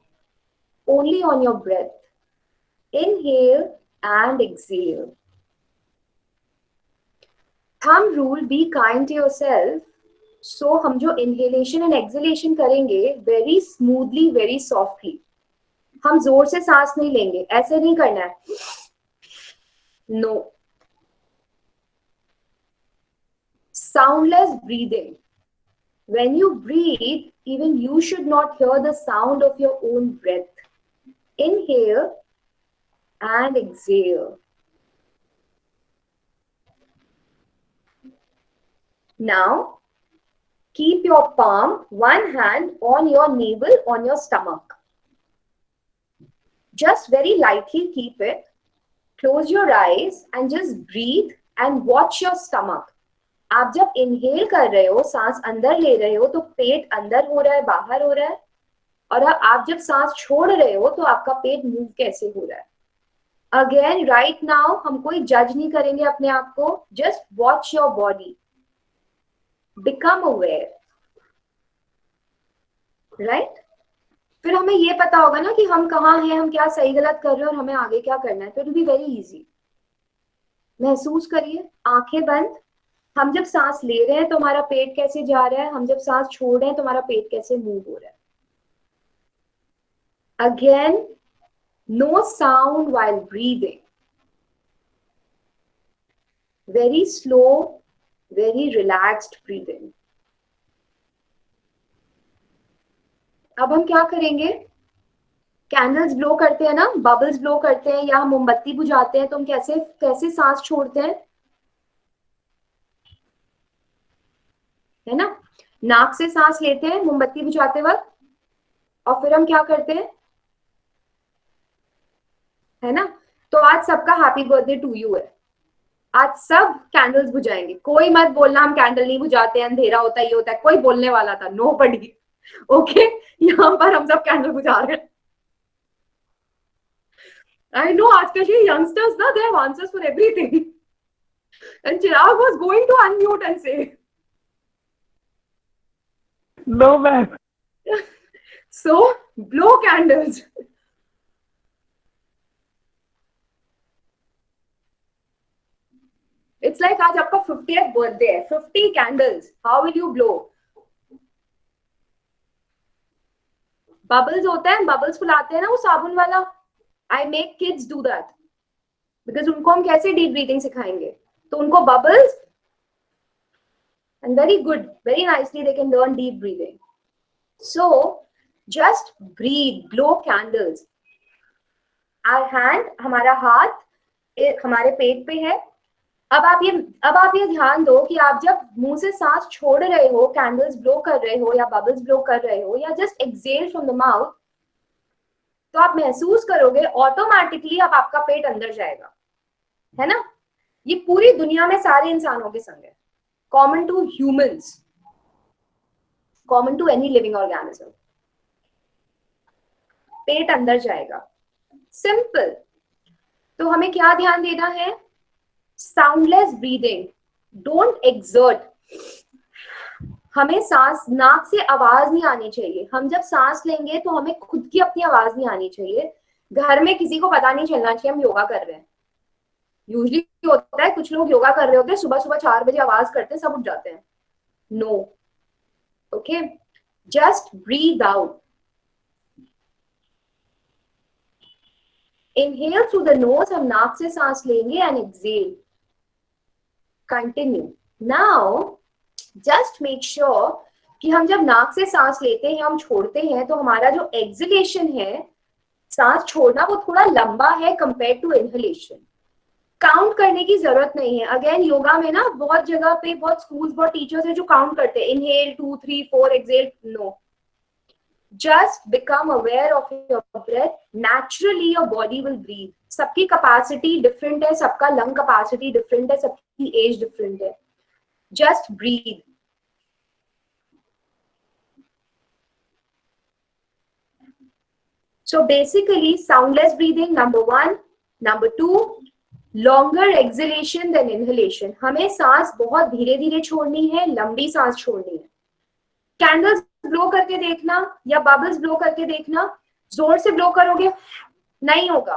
only on your breath. Inhale and exhale. Thumb rule, be kind to yourself. So, हम जो inhalation and exhalation करेंगे, very smoothly, very softly. हम जोर से सांस नहीं लेंगे, ऐसे नहीं करना है. No. Soundless breathing. When you breathe, even you should not hear the sound of your own breath. Inhale and exhale. Now, keep your palm, one hand on your navel, on your stomach. Just very lightly keep it. Close your eyes and just breathe and watch your stomach. आप जब inhale कर रहे हो, सांस अंदर ले रहे हो, तो पेट अंदर हो रहा है, बाहर हो रहा है. और आप जब सांस छोड़ रहे हो, तो आपका पेट मूव कैसे हो रहा है. Again, right now, हम कोई जज नहीं करेंगे अपने आप को. Just watch your body. Become aware. Right? फिर हमें ये पता होगा ना कि हम कहाँ हैं, हम क्या सही गलत कर रहे हैं और हमें आगे क्या करना है. तो it'll be very easy. महसूस करिए, आंखें बंद. हम जब सांस ले रहे हैं तो हमारा पेट कैसे जा रहा है, हम जब सांस छोड़ रहे हैं तो हमारा पेट कैसे मूव हो रहा है. Again, no sound while breathing. Very slow, very relaxed breathing. अब हम क्या करेंगे? कैंडल्स ब्लो करते हैं ना, बबल्स ब्लो करते हैं या मोमबत्ती बुझाते हैं, तो हम कैसे सांस छोड़ते हैं, है ना? नाक से सांस लेते हैं मोमबत्ती बुझाते वक्त, और फिर हम क्या करते हैं, है ना? तो आज सबका हैप्पी बर्थडे टू यू है. आज सब कैंडल्स बुझाएंगे. कोई मत बोलना हम कैंडल नहीं बुझाते हैं, अंधेरा होता है, ये होता है. कोई बोलने वाला था? नो बडी. ओके, यहाँ पर हम सब कैंडल बुझा रहे हैं. I know आजकल के youngsters ना, they have answers for everything. And Chirag was going to unmute and say. No, ma'am. So blow candles. It's like आज आपका 50th birthday है, 50 candles. How will you blow? Bubbles होता है, bubbles फुलाते हैं ना वो साबुन वाला. I make kids do that. Because उनको हम कैसे deep breathing सिखाएंगे? तो उनको bubbles and very good, very nicely they can learn deep breathing. So just breathe, blow candles. Our hand, हमारा हाथ हमारे पेट पे है. अब आप ये ध्यान दो कि आप जब मुंह से सांस छोड़ रहे हो, कैंडल्स ब्लो कर रहे हो या बबल्स ब्लो कर रहे हो या just exhale from the mouth, तो आप महसूस करोगे ऑटोमेटिकली अब आपका पेट अंदर जाएगा, है ना? ये पूरी दुनिया में सारे इंसानों के संग है, common to humans, common to any living organism. पेट अंदर जाएगा, सिंपल. तो हमें क्या ध्यान देना है? Soundless breathing, don't exert. हमें सांस, नाक से आवाज नहीं आनी चाहिए. हम जब सांस लेंगे तो हमें खुद की अपनी आवाज नहीं आनी चाहिए. घर में किसी को पता नहीं चलना चाहिए हम योगा कर रहे हैं. यूजुअली होता है कुछ लोग योगा कर रहे होते हैं, सुबह सुबह 4 बजे आवाज करते हैं, सब उठ जाते हैं. No, okay, just breathe out. Inhale through the nose, हम नाक से सांस लेंगे and exhale. Continue. Now, just make sure कि हम जब नाक से सांस लेते हैं, हम छोड़ते हैं, तो हमारा जो exhalation है, सांस छोड़ना, वो थोड़ा लंबा है compared to inhalation. काउंट करने की जरूरत नहीं है. अगेन योगा में ना बहुत जगह पे, बहुत स्कूल्स, बहुत टीचर्स है जो काउंट करते हैं, inhale 2 3 4 exhale. No. Just become aware of your breath. Naturally your body will breathe. सबकी capacity different है, सबका lung capacity different है, सबकी age different है. Just breathe. So basically soundless breathing, number 1. Number 2, longer exhalation than inhalation. हमें सांस बहुत धीरे धीरे छोड़नी है, लंबी सांस छोड़नी है. कैंडल्स ब्लो करके देखना या बबल्स ब्लो करके देखना, जोर से ब्लो करोगे नहीं होगा.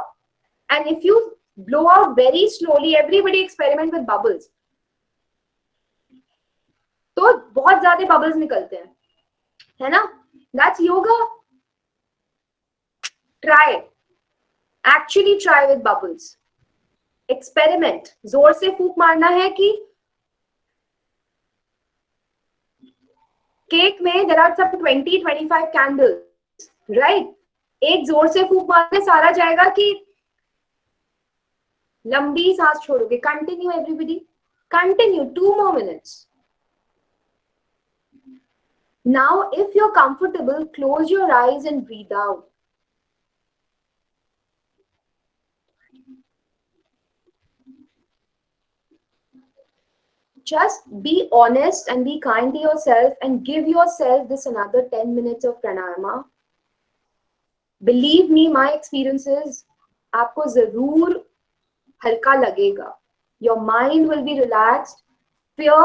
And if you blow out very slowly, everybody experiment with bubbles, तो बहुत ज्यादा बबल्स निकलते हैं, है ना? That's yoga. Try, actually try with bubbles. Experiment. जोर से फूंक मारना है कि केक में there are some 20-25 candles, right? एक जोर से फूंक मारने सारा जाएगा कि लंबी सांस छोड़ोगे? Continue everybody, continue. 2 more minutes. Now if you're comfortable, close your eyes and breathe out. Just be honest and be kind to yourself and give yourself this another 10 minutes of pranayama. Believe me, my experiences, आपको जरूर हल्का लगेगा. Your mind will be relaxed. Fear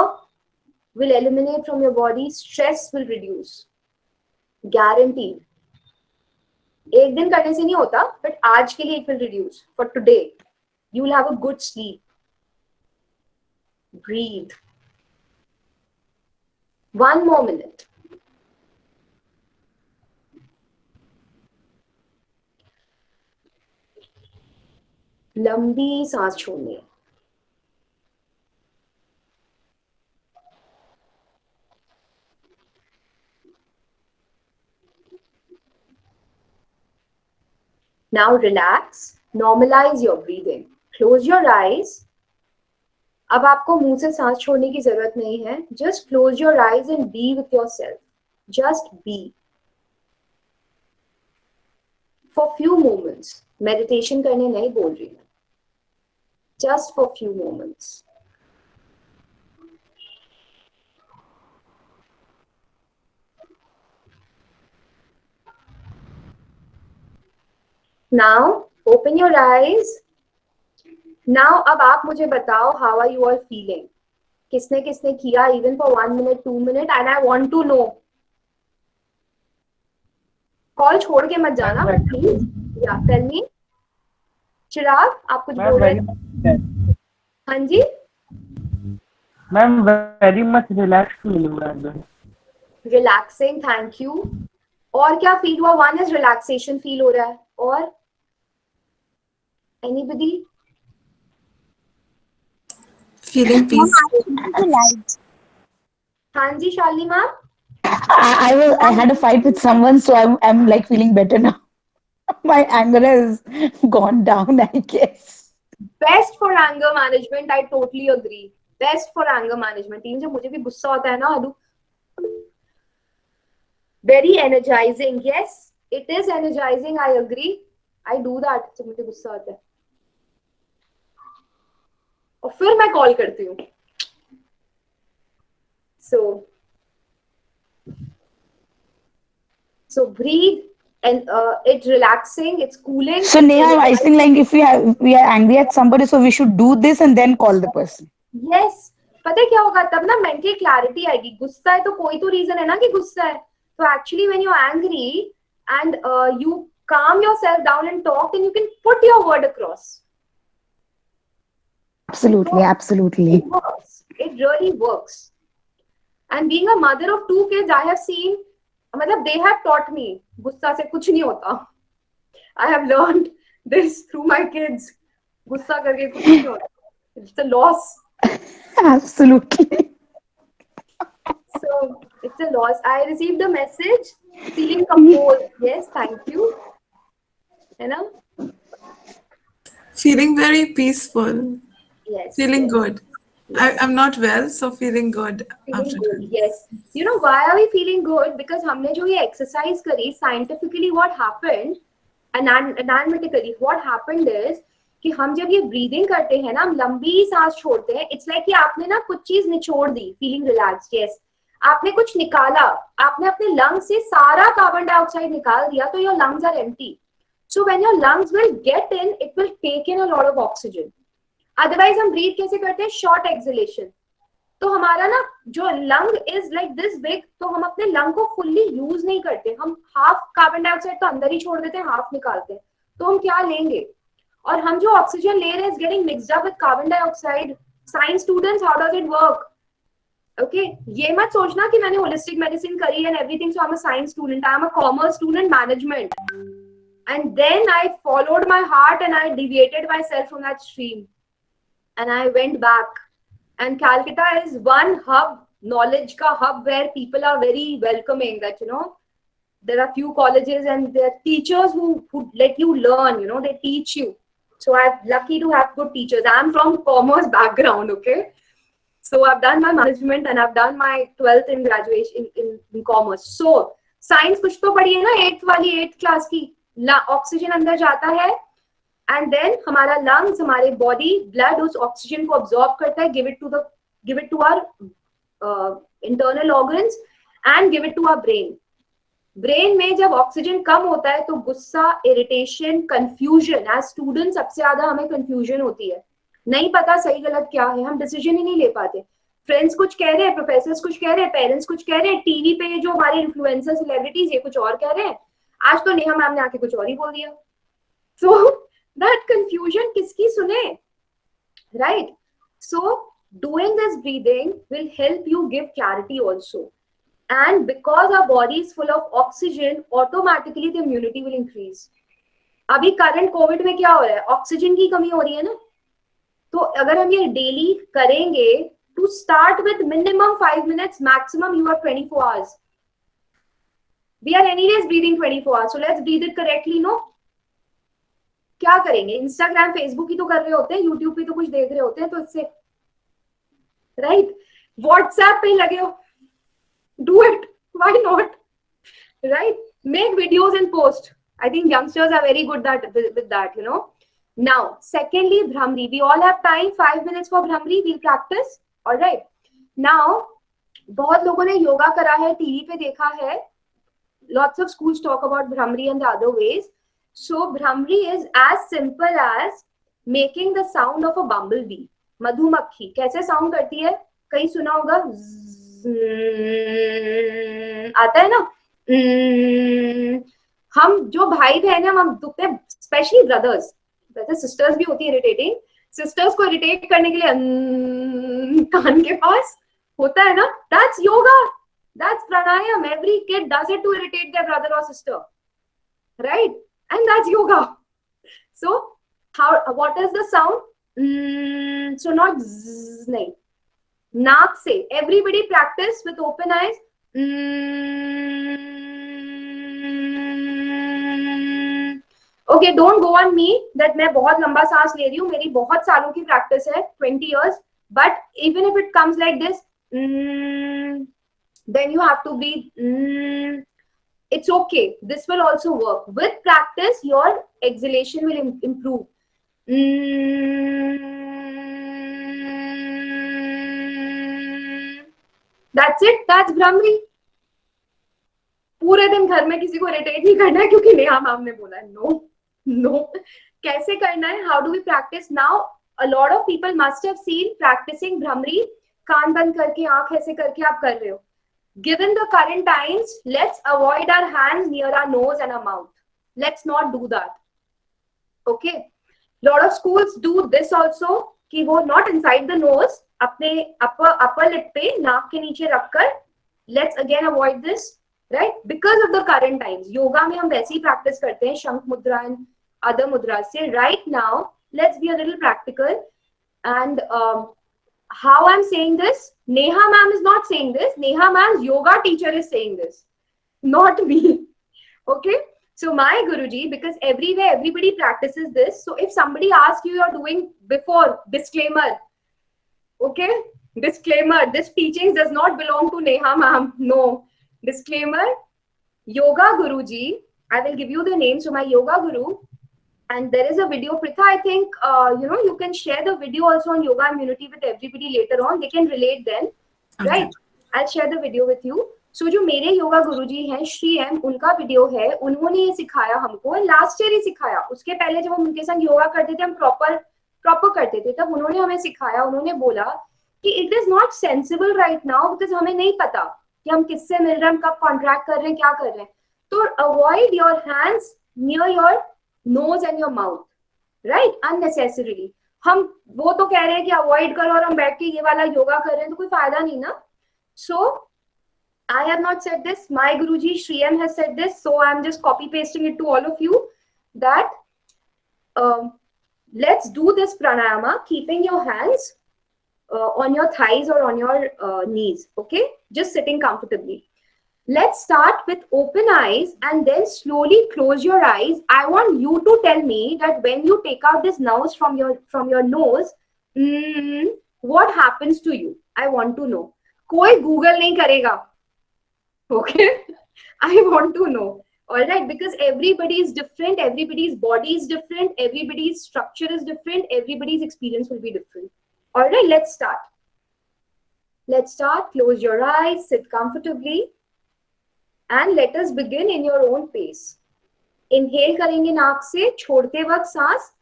will eliminate from your body. Stress will reduce. Guaranteed. एक दिन करने से नहीं होता, but आज के लिए it will reduce. For today, you will have a good sleep. Breathe. 1 more minute. लंबी सांस छोड़नी है. Now relax. Normalize your breathing. Close your eyes. अब आपको मुंह से सांस छोड़ने की जरूरत नहीं है. Just close your eyes and be with yourself. Just be. For few moments. Meditation करने नहीं बोल रही मैं. Just for few moments. Now open your eyes. Now अब आप मुझे बताओ, how are you all feeling? किसने किसने किया even for 1 minute, 2 minutes, and I want to know. Call छोड़ के मत जाना प्लीज. या टेल मी. चिराग आप कुछ बोल रहे थे? हाँ जी. Ma'am very much relax feel हो रहा है. Relaxing, thank you. और क्या फील हुआ? वन इज रिलैक्सेशन फील हो रहा है. और एनीबडी? Feeling peace. हाँ जी Shalini ma'am. I had a fight with someone, so I'm like feeling better now. My anger has gone down, I guess. Best for anger management. I totally agree. Best for anger management. Team जब मुझे भी गुस्सा होता है ना Anu, very energising. Yes it is energising. I agree. I do that जब मुझे गुस्सा आता है और फिर मैं कॉल करती हूँ. so breathe and it's relaxing, it's cooling. So Neha, I think like if we are angry at somebody, so we should do this and then call the person. Yes. पता है क्या होगा तब ना मेंटल क्लैरिटी आएगी. गुस्सा है तो कोई तो रीजन है ना कि गुस्सा है. तो actually when you are angry and you calm yourself down and talk, then you can put your word across. Absolutely, absolutely. It works. It really works. And being a mother of 2 kids, I have seen, मतलब they have taught me गुस्सा से कुछ नहीं होता. I have learned this through my kids. गुस्सा करके कुछ नहीं होता. It's a loss. Absolutely. So it's a loss. I received a message. Feeling composed. Yes, thank you. है ना? Feeling very peaceful. Yes. Feeling yes. good. I'm not well, so feeling good. Feeling good. Yes. You know why are we feeling good? Because हमने जो ये exercise करी, scientifically what happened, analytically what happened is कि हम जब ये breathing करते हैं ना, हम लंबी सांस छोड़ते हैं. It's like कि आपने ना कुछ चीज निचोड़ दी. Feeling relaxed. Yes. आपने कुछ निकाला. आपने अपने lungs से सारा कार्बन डाइऑक्साइड निकाल दिया, तो your lungs are empty. So when your lungs will get in, it will take in a lot of oxygen. Otherwise हम breathe कैसे करते हैं? Short exhalation. तो हमारा ना जो lung is like this big, तो हम अपने lung को fully use नहीं करते. हम half कार्बन डाइऑक्साइड तो अंदर ही छोड़ देते हैं, half निकालते हैं. तो हम क्या लेंगे? और हम जो ऑक्सीजन ले रहे हैं is getting mixed up with carbon dioxide. Science students, how does it work? Okay, ये मत सोचना कि मैंने holistic medicine करी and everything, so I'm a science student. I'm a commerce student, management. And then I followed my heart and I deviated myself from that stream. And I went back. And Calcutta is one hub, knowledge ka hub, where people are very welcoming. That, you know, there are few colleges and there are teachers who let you learn, you know, they teach you. So I'm lucky to have good teachers. I'm from commerce background, okay? So I've done my management and I've done my 12th in graduation in commerce. So science कुछ तो पढ़ी है ना 8th वाली 8th class की. Oxygen अंदर जाता है एंड देन हमारा लंग्स, हमारे बॉडी, ब्लड उस ऑक्सीजन को अब्सॉर्ब करता है, give it to our internal organs and give it to our brain. Brain में जब ऑक्सीजन कम होता है तो गुस्सा, इरिटेशन, कंफ्यूजन. एज स्टूडेंट सबसे ज्यादा हमें कंफ्यूजन होती है. नहीं पता सही गलत क्या है, हम डिसीजन ही नहीं ले पाते. फ्रेंड्स कुछ कह रहे हैं, प्रोफेसर्स कुछ कह रहे हैं, पेरेंट्स कुछ कह रहे हैं, टीवी पे जो हमारे इन्फ्लुएंसर सेलिब्रिटीज ये कुछ और कह रहे हैं. आज तो नेहा मैम ने आके कुछ और ही बोल दिया. सो दैट कंफ्यूजन किसकी सुने, right? So doing this breathing will help you give clarity also. And because our body is full of oxygen, automatically the immunity will increase. अभी करंट कोविड में क्या हो रहा है? ऑक्सीजन की कमी हो रही है ना. तो अगर हम ये डेली करेंगे, to start with minimum 5 minutes, maximum you have 24 hours. We are anyways breathing 24 hours, so let's breathe it correctly, no? क्या करेंगे? इंस्टाग्राम, फेसबुक ही तो कर रहे होते हैं, यूट्यूब पे तो कुछ देख रहे होते हैं, तो इससे राइट? व्हाट्सएप पे ही लगे हो, do it, why not, right? Make videos and post. I think youngsters are very good with that, you know. Now, secondly, Bhramri. We all have time, 5 minutes for Bhramri. We'll practice. All right. Now, बहुत लोगों ने योगा करा है, TV पे देखा है. Lots of schools talk about Bhramri and the other ways. So Bhramri is as simple as making the sound of a bumblebee. मधुमक्खी कैसे साउंड करती है? कहीं सुना होगा? आता है ना? हम जो भाई बहन है हम दुखते हैं, स्पेशली ब्रदर्स, वैसे सिस्टर्स भी होती है इरिटेटिंग, सिस्टर्स को इरिटेट करने के लिए कान के पास होता है ना, that's yoga, that's pranayama, every kid does it to irritate their brother और sister, right, and that's yoga. So what is the sound? So not zzz, nahi, naak se. Everybody practice with open eyes. Okay, don't go on me that मैं बहुत लंबा सांस ले रही हूँ, मेरी बहुत सालों की प्रैक्टिस है, 20 years, but even if it comes like this, then you have to breathe. It's okay, this will also work. With practice your exhalation will improve. That's it, that's Brahmari. पूरे दिन घर में किसी को इरिटेट नहीं करना है क्योंकि नेहा मैम ने बोला है. नो. कैसे करना है? How do we practise now? A lot of people must have seen practising bhramari, कान बंद करके आंख ऐसे करके आप कर रहे हो. Given the current times, let's avoid our hands near our nose and our mouth. Let's not do that. Okay. Lot of schools do this also, कि वो not inside the nose, अपने upper lip पे नाक के नीचे रखकर. Let's again avoid this, right? Because of the current times. Yoga में हम वैसे ही practice करते हैं शंख मुद्रा and other mudras से. Right now, let's be a little practical. And how I'm saying this? Neha ma'am is not saying this. Neha ma'am's yoga teacher is saying this, not me. Okay. So my Guruji, because everywhere everybody practices this. So if somebody asks you, you're doing before, disclaimer. Okay. Disclaimer. This teaching does not belong to Neha ma'am. No. Disclaimer. Yoga Guruji. I will give you the name. So my yoga guru. And there is a video, Pritha, I think, you can share the video also on Yoga Immunity with everybody later on. They can relate then, Okay. right? I'll share the video with you. So जो मेरे योगा गुरुजी हैं, Shri M, उनका video है, उन्होंने ये सिखाया हमको, last year ही सिखाया. उसके पहले जब हम उनके संग योगा करते थे, हम प्रॉपर करते थे, तब उन्होंने हमें सिखाया. उन्होंने बोला कि it is not sensible right now because हमें नहीं पता कि हम किससे मिल रहे हैं, हम कब कॉन्ट्रैक्ट कर रहे हैं, क्या कर रहे हैं. तो avoid your hands near your nose and your mouth, right? Unnecessarily. हम वो तो कह रहे हैं कि अवॉइड करो और हम बैठ के ये वाला योगा कर रहे हैं, तो कोई फायदा नहीं ना. So I have not said this. My Guruji Shri M has said this. So I'm just copy pasting it to all of you that let's do this pranayama keeping your hands on your thighs or on your knees. Okay, just sitting comfortably. Let's start with open eyes and then slowly close your eyes. I want you to tell me that when you take out this nose from your nose, what happens to you? I want to know. कोई Google नहीं करेगा. Okay? I want to know. All right, because everybody is different, everybody's body is different, everybody's structure is different, everybody's experience will be different. All right, let's start. Let's start. Close your eyes, sit comfortably. And let us begin in your own pace. Inhale करेंगे नाक से, छोड़ते वक्त सांस.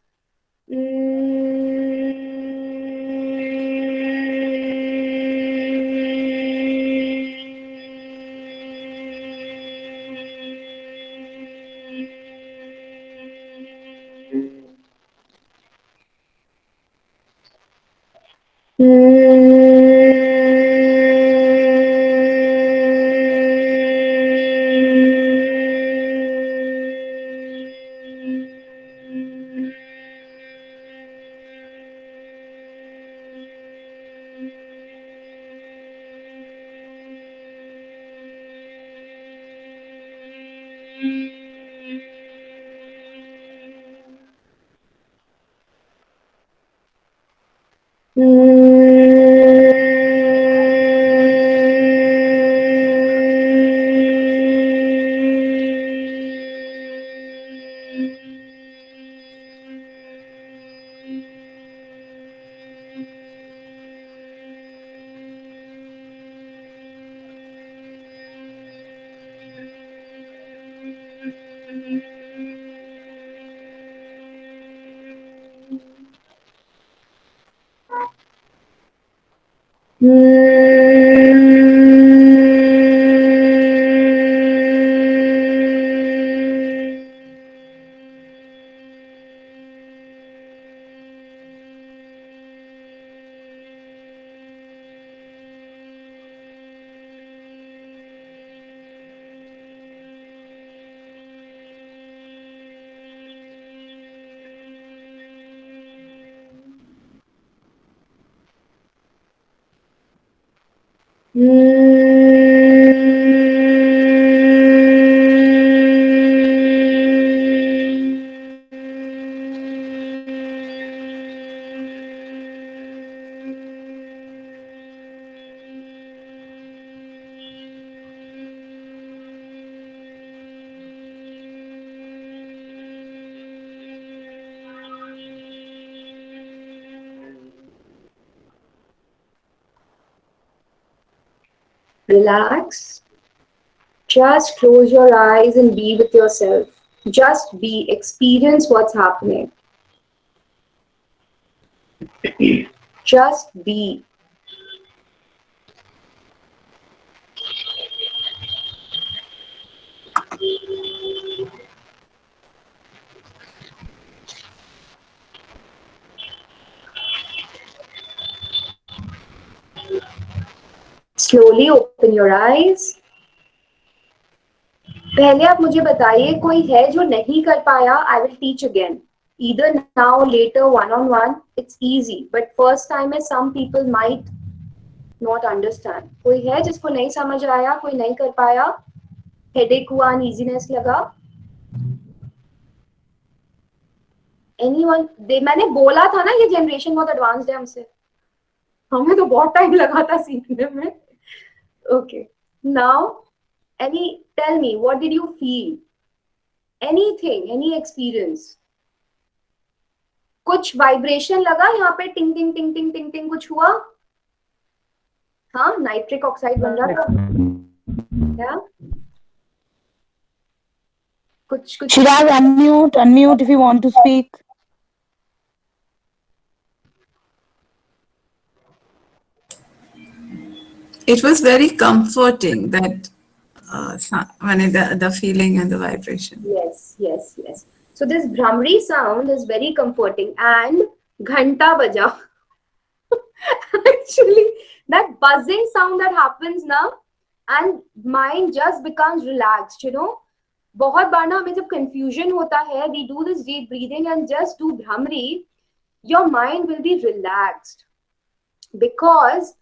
Relax. Just close your eyes and be with yourself. Just be, experience what's happening. Just be. Slowly open your eyes. पहले आप मुझे बताइए कोई है जो नहीं कर पाया. I will teach again. Either now, later, one-on-one. It's easy. But first time में some people might not understand. कोई है जिसको नहीं समझ आया, कोई नहीं कर पाया, headache हुआ, uneasiness लगा. Anyone? मैंने बोला था ना ये generation बहुत advanced है हमसे. हमें तो बहुत टाइम लगा था सीखने में. Okay. Now, tell me, what did you feel? Anything, any experience? कुछ वाइब्रेशन लगा यहाँ पे? टिंग टिंग टिंग टिंग टिंग टिंग कुछ हुआ? हाँ, नाइट्रिक ऑक्साइड बन रहा था क्या? कुछ Chirag, unmute if you want to speak. It was very comforting, that the feeling and the vibration. Yes, yes, yes. So this Brahmari sound is very comforting. And ghanta baja. Actually, that buzzing sound that happens now, and mind just becomes relaxed, you know. बहुत बार ना हमें जब confusion होता है, we do this deep breathing and just do Brahmari, your mind will be relaxed. Because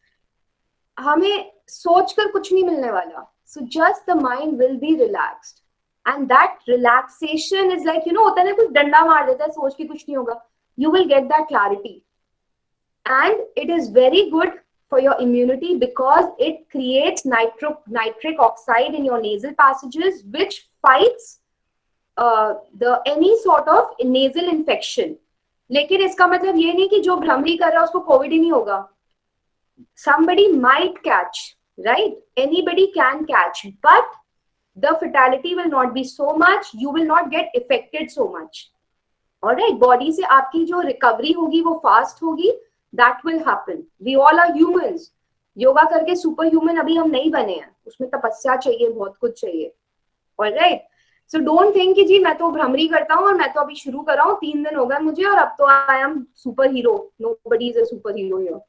हमें सोचकर कुछ नहीं मिलने वाला. So just the mind will be relaxed. And that relaxation is like, you know, होता है ना कुछ डंडा मार देता है, सोच के कुछ नहीं होगा. You will get that clarity. And it is very good for your immunity because it creates nitric oxide in your nasal passages, which fights any sort of nasal infection. लेकिन इसका मतलब ये नहीं कि जो भ्रमरी कर रहा है उसको कोविड ही नहीं होगा. Somebody might catch, right? Anybody can catch, but the fatality will not be so much. You will not get affected so much. All right, body से आपकी जो recovery होगी वो fast होगी. That will happen. We all are humans. Yoga करके super human अभी हम नहीं बने हैं. उसमें तपस्या चाहिए, बहुत कुछ चाहिए. All right. So don't think कि जी मैं तो भ्रमरी करता हूँ और मैं तो अभी शुरू कर रहा हूँ, 3 दिन हो गए मुझे और अब तो I am super hero. Nobody is a super hero here.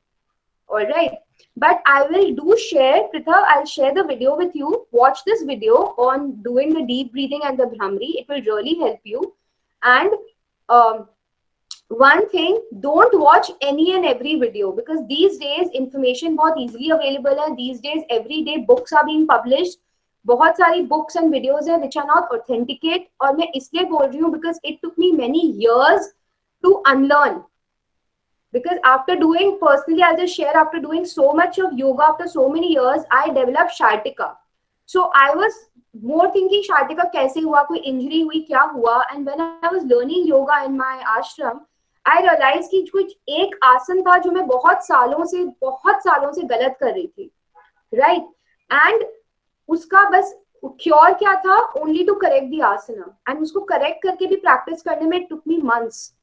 All right. But I will share, Pritha, I'll share the video with you. Watch this video on doing the deep breathing and the Brahmari. It will really help you. And one thing, don't watch any and every video because these days information बहुत easily available है. These days every day books are being published. बहुत सारी books and videos हैं which are not authenticate. और मैं इसलिए बोल रही हूँ because it took me many years to unlearn. Because after doing, personally, I'll just share, after doing so much of yoga after so many years, I developed sciatica. So I was more thinking sciatica kaise hua, koi injury hui, kya hua. And when I was learning yoga in my ashram, I realized कि कुछ एक आसन था जो मैं बहुत सालों से गलत कर रही थी, right? And उसका बस क्योर क्या था? Only to correct the asana. And उसको correct करके भी practice करने में it took me months.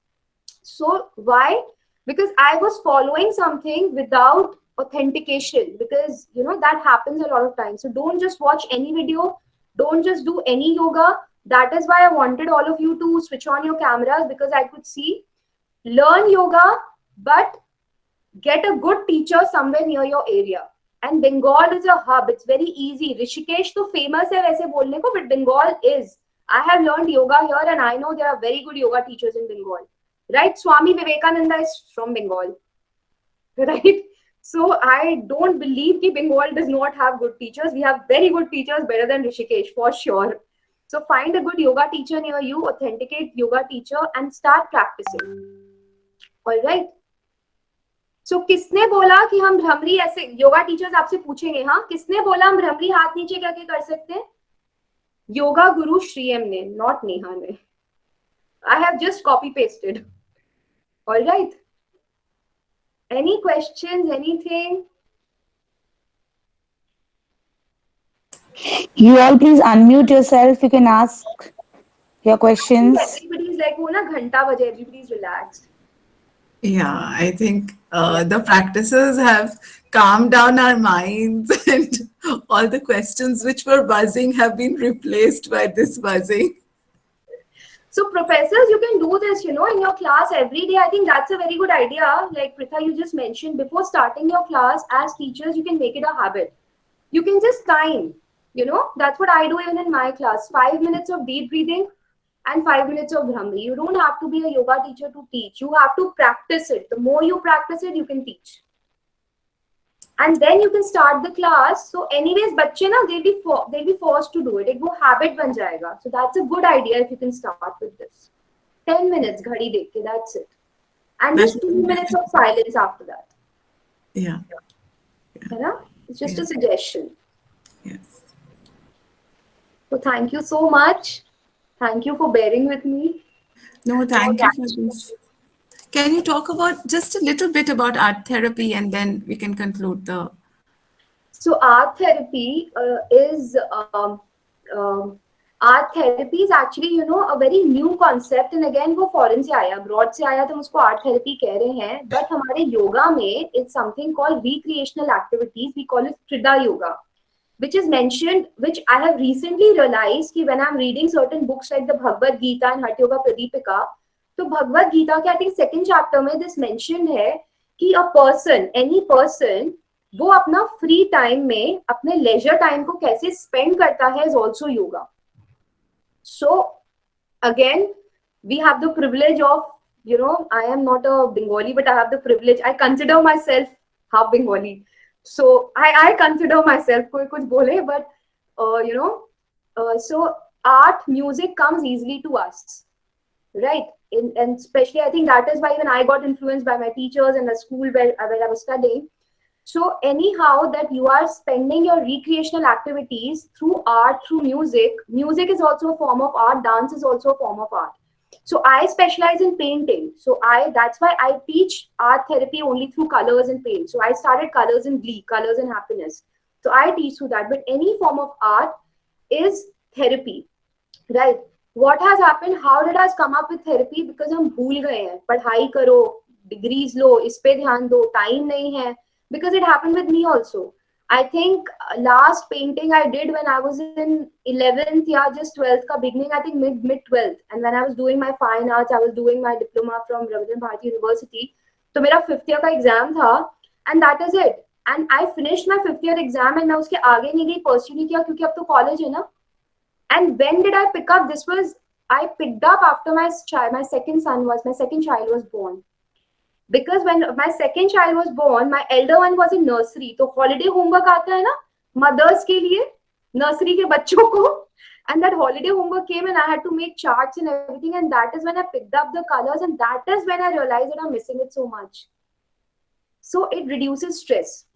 So why? Because I was following something without authentication, because you know that happens a lot of times. So don't just watch any video, don't just do any yoga. That is why I wanted all of you to switch on your cameras, because I could see, learn yoga, but get a good teacher somewhere near your area. And Bengal is a hub. It's very easy. Rishikesh तो famous है वैसे बोलने को, but Bengal is. I have learned yoga here and I know there are very good yoga teachers in Bengal. Right? Swami Vivekananda is from Bengal. Right? So I don't believe that Bengal does not have good teachers. We have very good teachers, better than Rishikesh for sure. So find a good yoga teacher near you, authenticate yoga teacher and start practicing. All right. So किसने बोला कि हम भ्रमरी ऐसे yoga teachers आपसे पूछेंगे हाँ किसने बोला हम भ्रमरी हाथ नीचे करके कर सकते हैं योगा गुरु श्रीएम ने not नेहा ने I have just copy pasted. All right. Any questions? Anything? You all please unmute yourself. You can ask your questions. Everybody's like, "Oh na ghanta baje." Everybody's relaxed. Yeah, I think the practices have calmed down our minds and all the questions which were buzzing have been replaced by this buzzing. So professors, you can do this, in your class every day. I think that's a very good idea. Like Pritha, you just mentioned, before starting your class, as teachers, you can make it a habit. You can just time, that's what I do even in my class. 5 minutes of deep breathing and 5 minutes of Bhramri. You don't have to be a yoga teacher to teach. You have to practice it. The more you practice it, you can teach. And then you can start the class. So anyways, bachche na, they'll be forced to do it. Ek wo habit ban jayega. So that's a good idea if you can start with this. 10 minutes, ghadi dekh ke, that's it. And just 2 minutes of silence after that. Yeah. It's just a suggestion. Yes. So thank you so much. Thank you for bearing with me. No, thank you for this. Can you talk about just a little bit about art therapy and then we can conclude the... So art therapy is actually, a very new concept. And again, वो foreign से आया, abroad से आया, तो हम उसको art therapy कह रहे हैं. But हमारे yoga में it's something called recreational activities. We call it Trida Yoga, which is mentioned, which I have recently realized कि when I'm reading certain books like the Bhagavad Gita and Hatha Yoga Pradipika, तो भगवद गीता के I think second chapter में this mention है कि a person any person वो अपना free time में अपने लेजर टाइम को कैसे स्पेंड करता है is also yoga so again we have the privilege of I am not a Bengali but I have the privilege I consider myself half Bengali so I consider myself कोई कुछ बोले but so art music comes easily to us, right? And especially I think that is why even I got influenced by my teachers and the school where I was studying. So anyhow that you are spending your recreational activities through art, through music is also a form of art, dance is also a form of art. So I specialize in painting, so that's why I teach art therapy only through colors and paint. So I started colors and glee, colors and happiness, so I teach through that. But any form of art is therapy, right? What has happened, how did I come up with therapy? Because हम भूल गए हैं, पढ़ाई करो, degrees लो, इस पे ध्यान दो, time नहीं है. Because it happened with me also. I think last painting I did when I was in 11th या just 12th का beginning, I think mid 12th. And when I was doing my fine arts, I was doing my diploma from Rabindranath Bharati University. तो मेरा 5th year का exam था, and that is it. And I finished my 5th year exam and मैं उसके आगे नहीं गई, pursue नहीं किया क्योंकि अब तो college है ना. And when did I pick up? I picked up after my second child was born. Because when my second child was born, my elder one was in nursery. So holiday homework आता है ना, mothers के लिए, nursery के बच्चों को. And that holiday homework came and I had to make charts and everything. And that is when I picked up the colors. And that is when I realized that I'm missing it so much. So it reduces stress.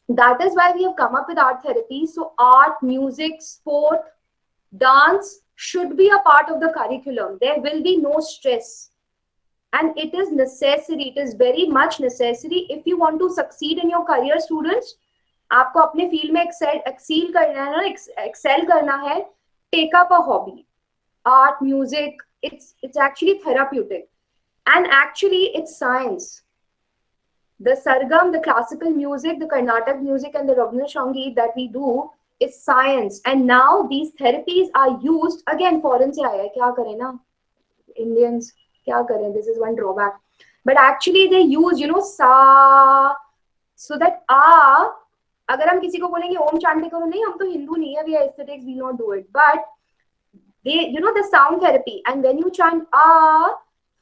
That is why we have come up with art therapy. So art, music, sport, dance should be a part of the curriculum. There will be no stress. And it is necessary. It is very much necessary. If you want to succeed in your career, students, आपको अपने field में excel करना है, take up a hobby. Art, music, it's actually therapeutic. And actually, it's science. The sargam, the classical music, the Carnatic music, and the Rabindra Sangeet that we do is science. And now these therapies are used, again, foreign se aaya hai, kya kare na? Indians, kya kare? This is one drawback. But actually they use, sa, so that अगर हम किसी को बोलेंगे ओम चांटे करो, नहीं, हम तो हिंदू नहीं है, we are aesthetics, we not do it. But they, the sound therapy, and when you chant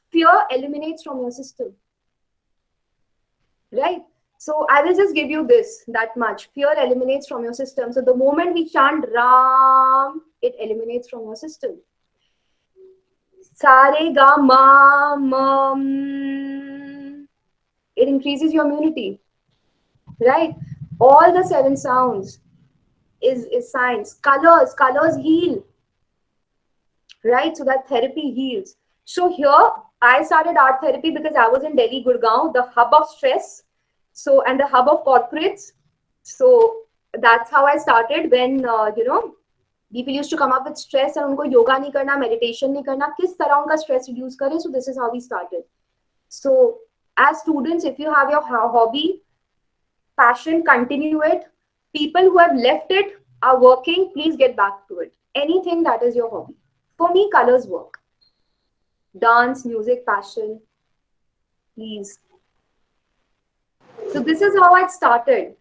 fear eliminates from your system. Right? So I will just give you this, that much. Fear eliminates from your system. So the moment we chant Ram, it eliminates from your system. Sare ga ma it increases your immunity, right? All the 7 sounds is science. Colors heal, right? So that therapy heals. So here I started art therapy because I was in Delhi, Gurgaon, the hub of stress, so, and the hub of corporates. So that's how I started. When people used to come up with stress and unko yoga nahi karna, meditation nahi karna, kis tarah unka stress reduce kare. So this is how we started. So as students, if you have your hobby, passion, continue it. People who have left it, are working, please get back to it. Anything that is your hobby. For me, colors work. Dance, music, passion, please. So this is how I started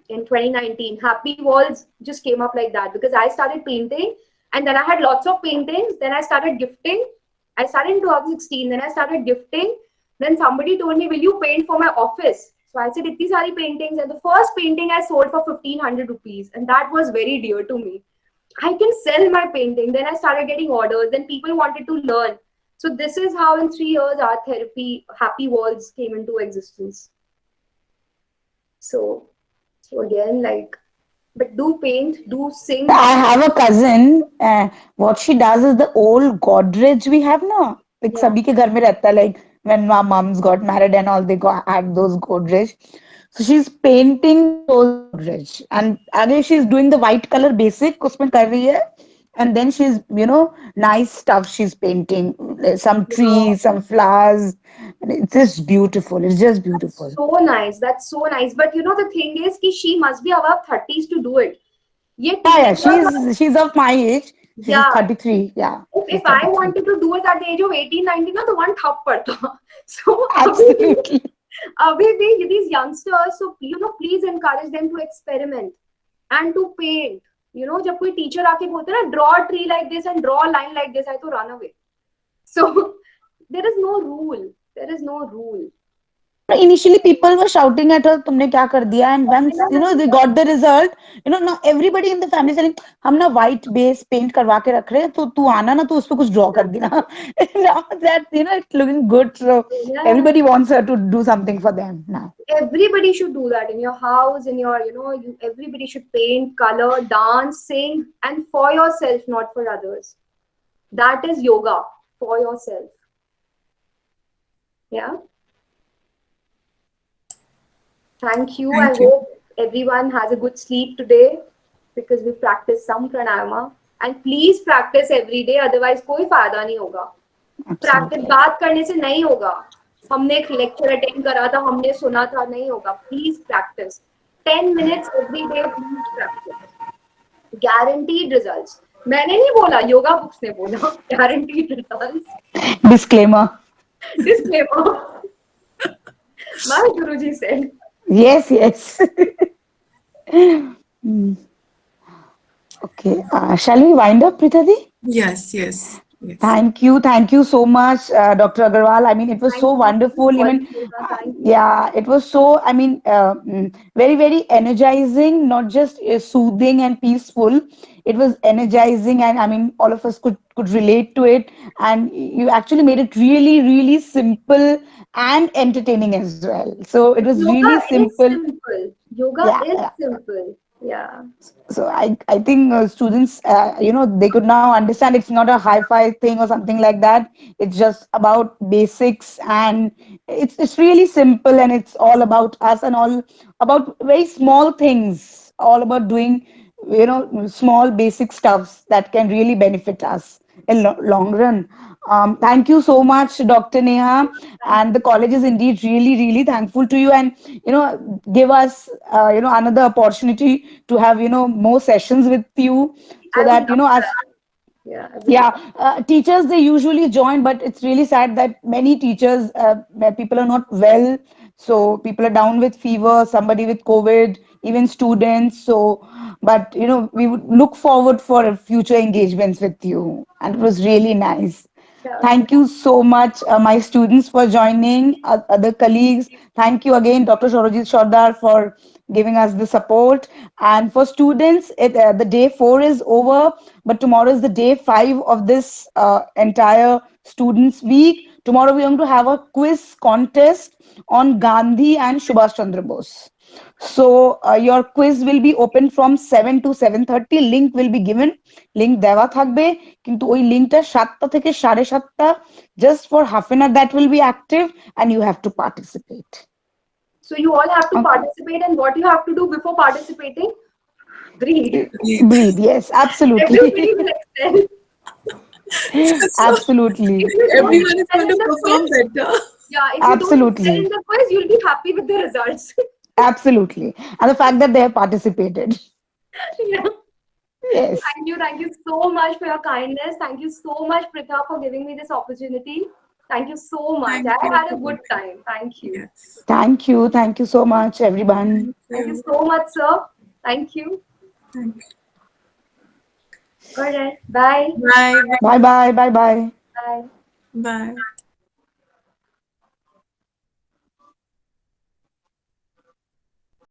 in 2019. Happy Walls just came up like that because I started painting, and then I had lots of paintings. Then I started gifting. I started in 2016. Then I started gifting. Then somebody told me, will you paint for my office? So I said, itni sari paintings. And the first painting I sold for 1,500 rupees. And that was very dear to me. I can sell my painting. Then I started getting orders. Then people wanted to learn. So this is how in 3 years art therapy, Happy Walls came into existence. So again, like, but do paint, do sing. I have a cousin. What she does is the old Godrej we have now. Like Yeah. sabhi ke ghar mein rehta, like when my mums got married and all, they had those Godrej. So she's painting those Godrej, and again she's doing the white color basic. Usme kar rahi hai. And then she's, nice stuff she's painting, some Wow. trees, some flowers. And it's just beautiful. It's just That's beautiful. so nice. That's so nice. But the thing is ki she must be above 30s to do it. Ye Yeah, teenagers, she's of my age. She's yeah. 33. Yeah, she's If I 33. wanted to do it at the age of 18, 19, na, to one thap padta. So Absolutely. these youngsters, so please encourage them to experiment and to paint. जब कोई teacher आके बोलते हैं ना, draw a tree like this and draw a line like this, I to run away. So there is no rule. There is no rule. Initially, people were shouting at her, "तुमने क्या कर दिया?" And once they got the result, now everybody in the family is saying, "हम ना white base paint करवा के रख रहे हैं, तो तू आना ना, तो उस पे कुछ draw कर देना." Now that it's looking good, so Yeah. everybody wants her to do something for them now. Everybody should do that in your house, in your, everybody should paint, color, dance, sing, and for yourself, not for others. That is yoga, for yourself. Yeah. Thank you. Thank I you. hope everyone has a good sleep today because we practiced some pranayama. And please practice every day, otherwise कोई फायदा नहीं होगा. Practice बात करने से नहीं होगा. हमने एक lecture attend करा था, हमने सुना था, नहीं होगा. Please practice. 10 minutes every day, please practice. Guaranteed results. मैंने नहीं बोला, yoga books ने बोला. Guaranteed results. Disclaimer. Disclaimer. My Guruji said. Yes, yes. Hmm. Okay. Shall we wind up, Pritadi? Yes, yes, yes. Thank you so much, Dr. Agarwal. I mean, it was Thank so you. wonderful. Even, Thank you. yeah, it was so, very, very energizing, not just soothing and peaceful. It was energizing, and I mean, all of us could relate to it. And you actually made it really, really simple and entertaining as well. So it was Yoga really is simple. simple. Yoga Yeah, is yeah. simple. Yeah. So I think students, they could now understand it's not a hi-fi thing or something like that. It's just about basics, and it's really simple, and it's all about us and all about very small things, all about doing, small basic stuffs that can really benefit us in long run. Thank you so much, Dr. Neha, and the college is indeed really, really thankful to you, and give us another opportunity to have more sessions with you, so I would that love as that. Yeah. I would yeah, teachers, they usually join, but it's really sad that many teachers, people are not well. So people are down with fever, somebody with COVID, even students. So, but we would look forward for future engagements with you, and it was really nice. Sure. Thank you so much, my students, for joining, other colleagues. Thank you again, Dr. Shorojit Sardar, for giving us the support. And for students, the day 4 is over, but tomorrow is the day 5 of this entire students' week. Tomorrow we're going to have a quiz contest on Gandhi and Subhash Chandra Bose. So your quiz will be open from 7 to 7:30. Link will be given. Link দেওয়া থাকবে, কিন্তু ওই লিঙ্কটা 7টা থেকে 7:30 just for half an hour that will be active and you have to participate. So you all have to Okay. participate, and what you have to do before participating? Breathe. Breathe, yes, absolutely. Everybody will excel. Absolutely. If you don't Everyone is excel going to in the perform quiz, better. yeah, if you Absolutely. don't excel in the quiz, you'll be happy with the results. Absolutely. And the fact that they have participated. Yeah. Yes. Thank you so much for your kindness. Thank you so much, Pritha, for giving me this opportunity. Thank you so much. Thank I you. had a good time. Thank you. Yes. Thank you. Thank you so much, everyone. Thank you so much, sir. Thank you. Thank you. All right. Bye. Bye. Bye bye. Bye bye. Bye. Bye.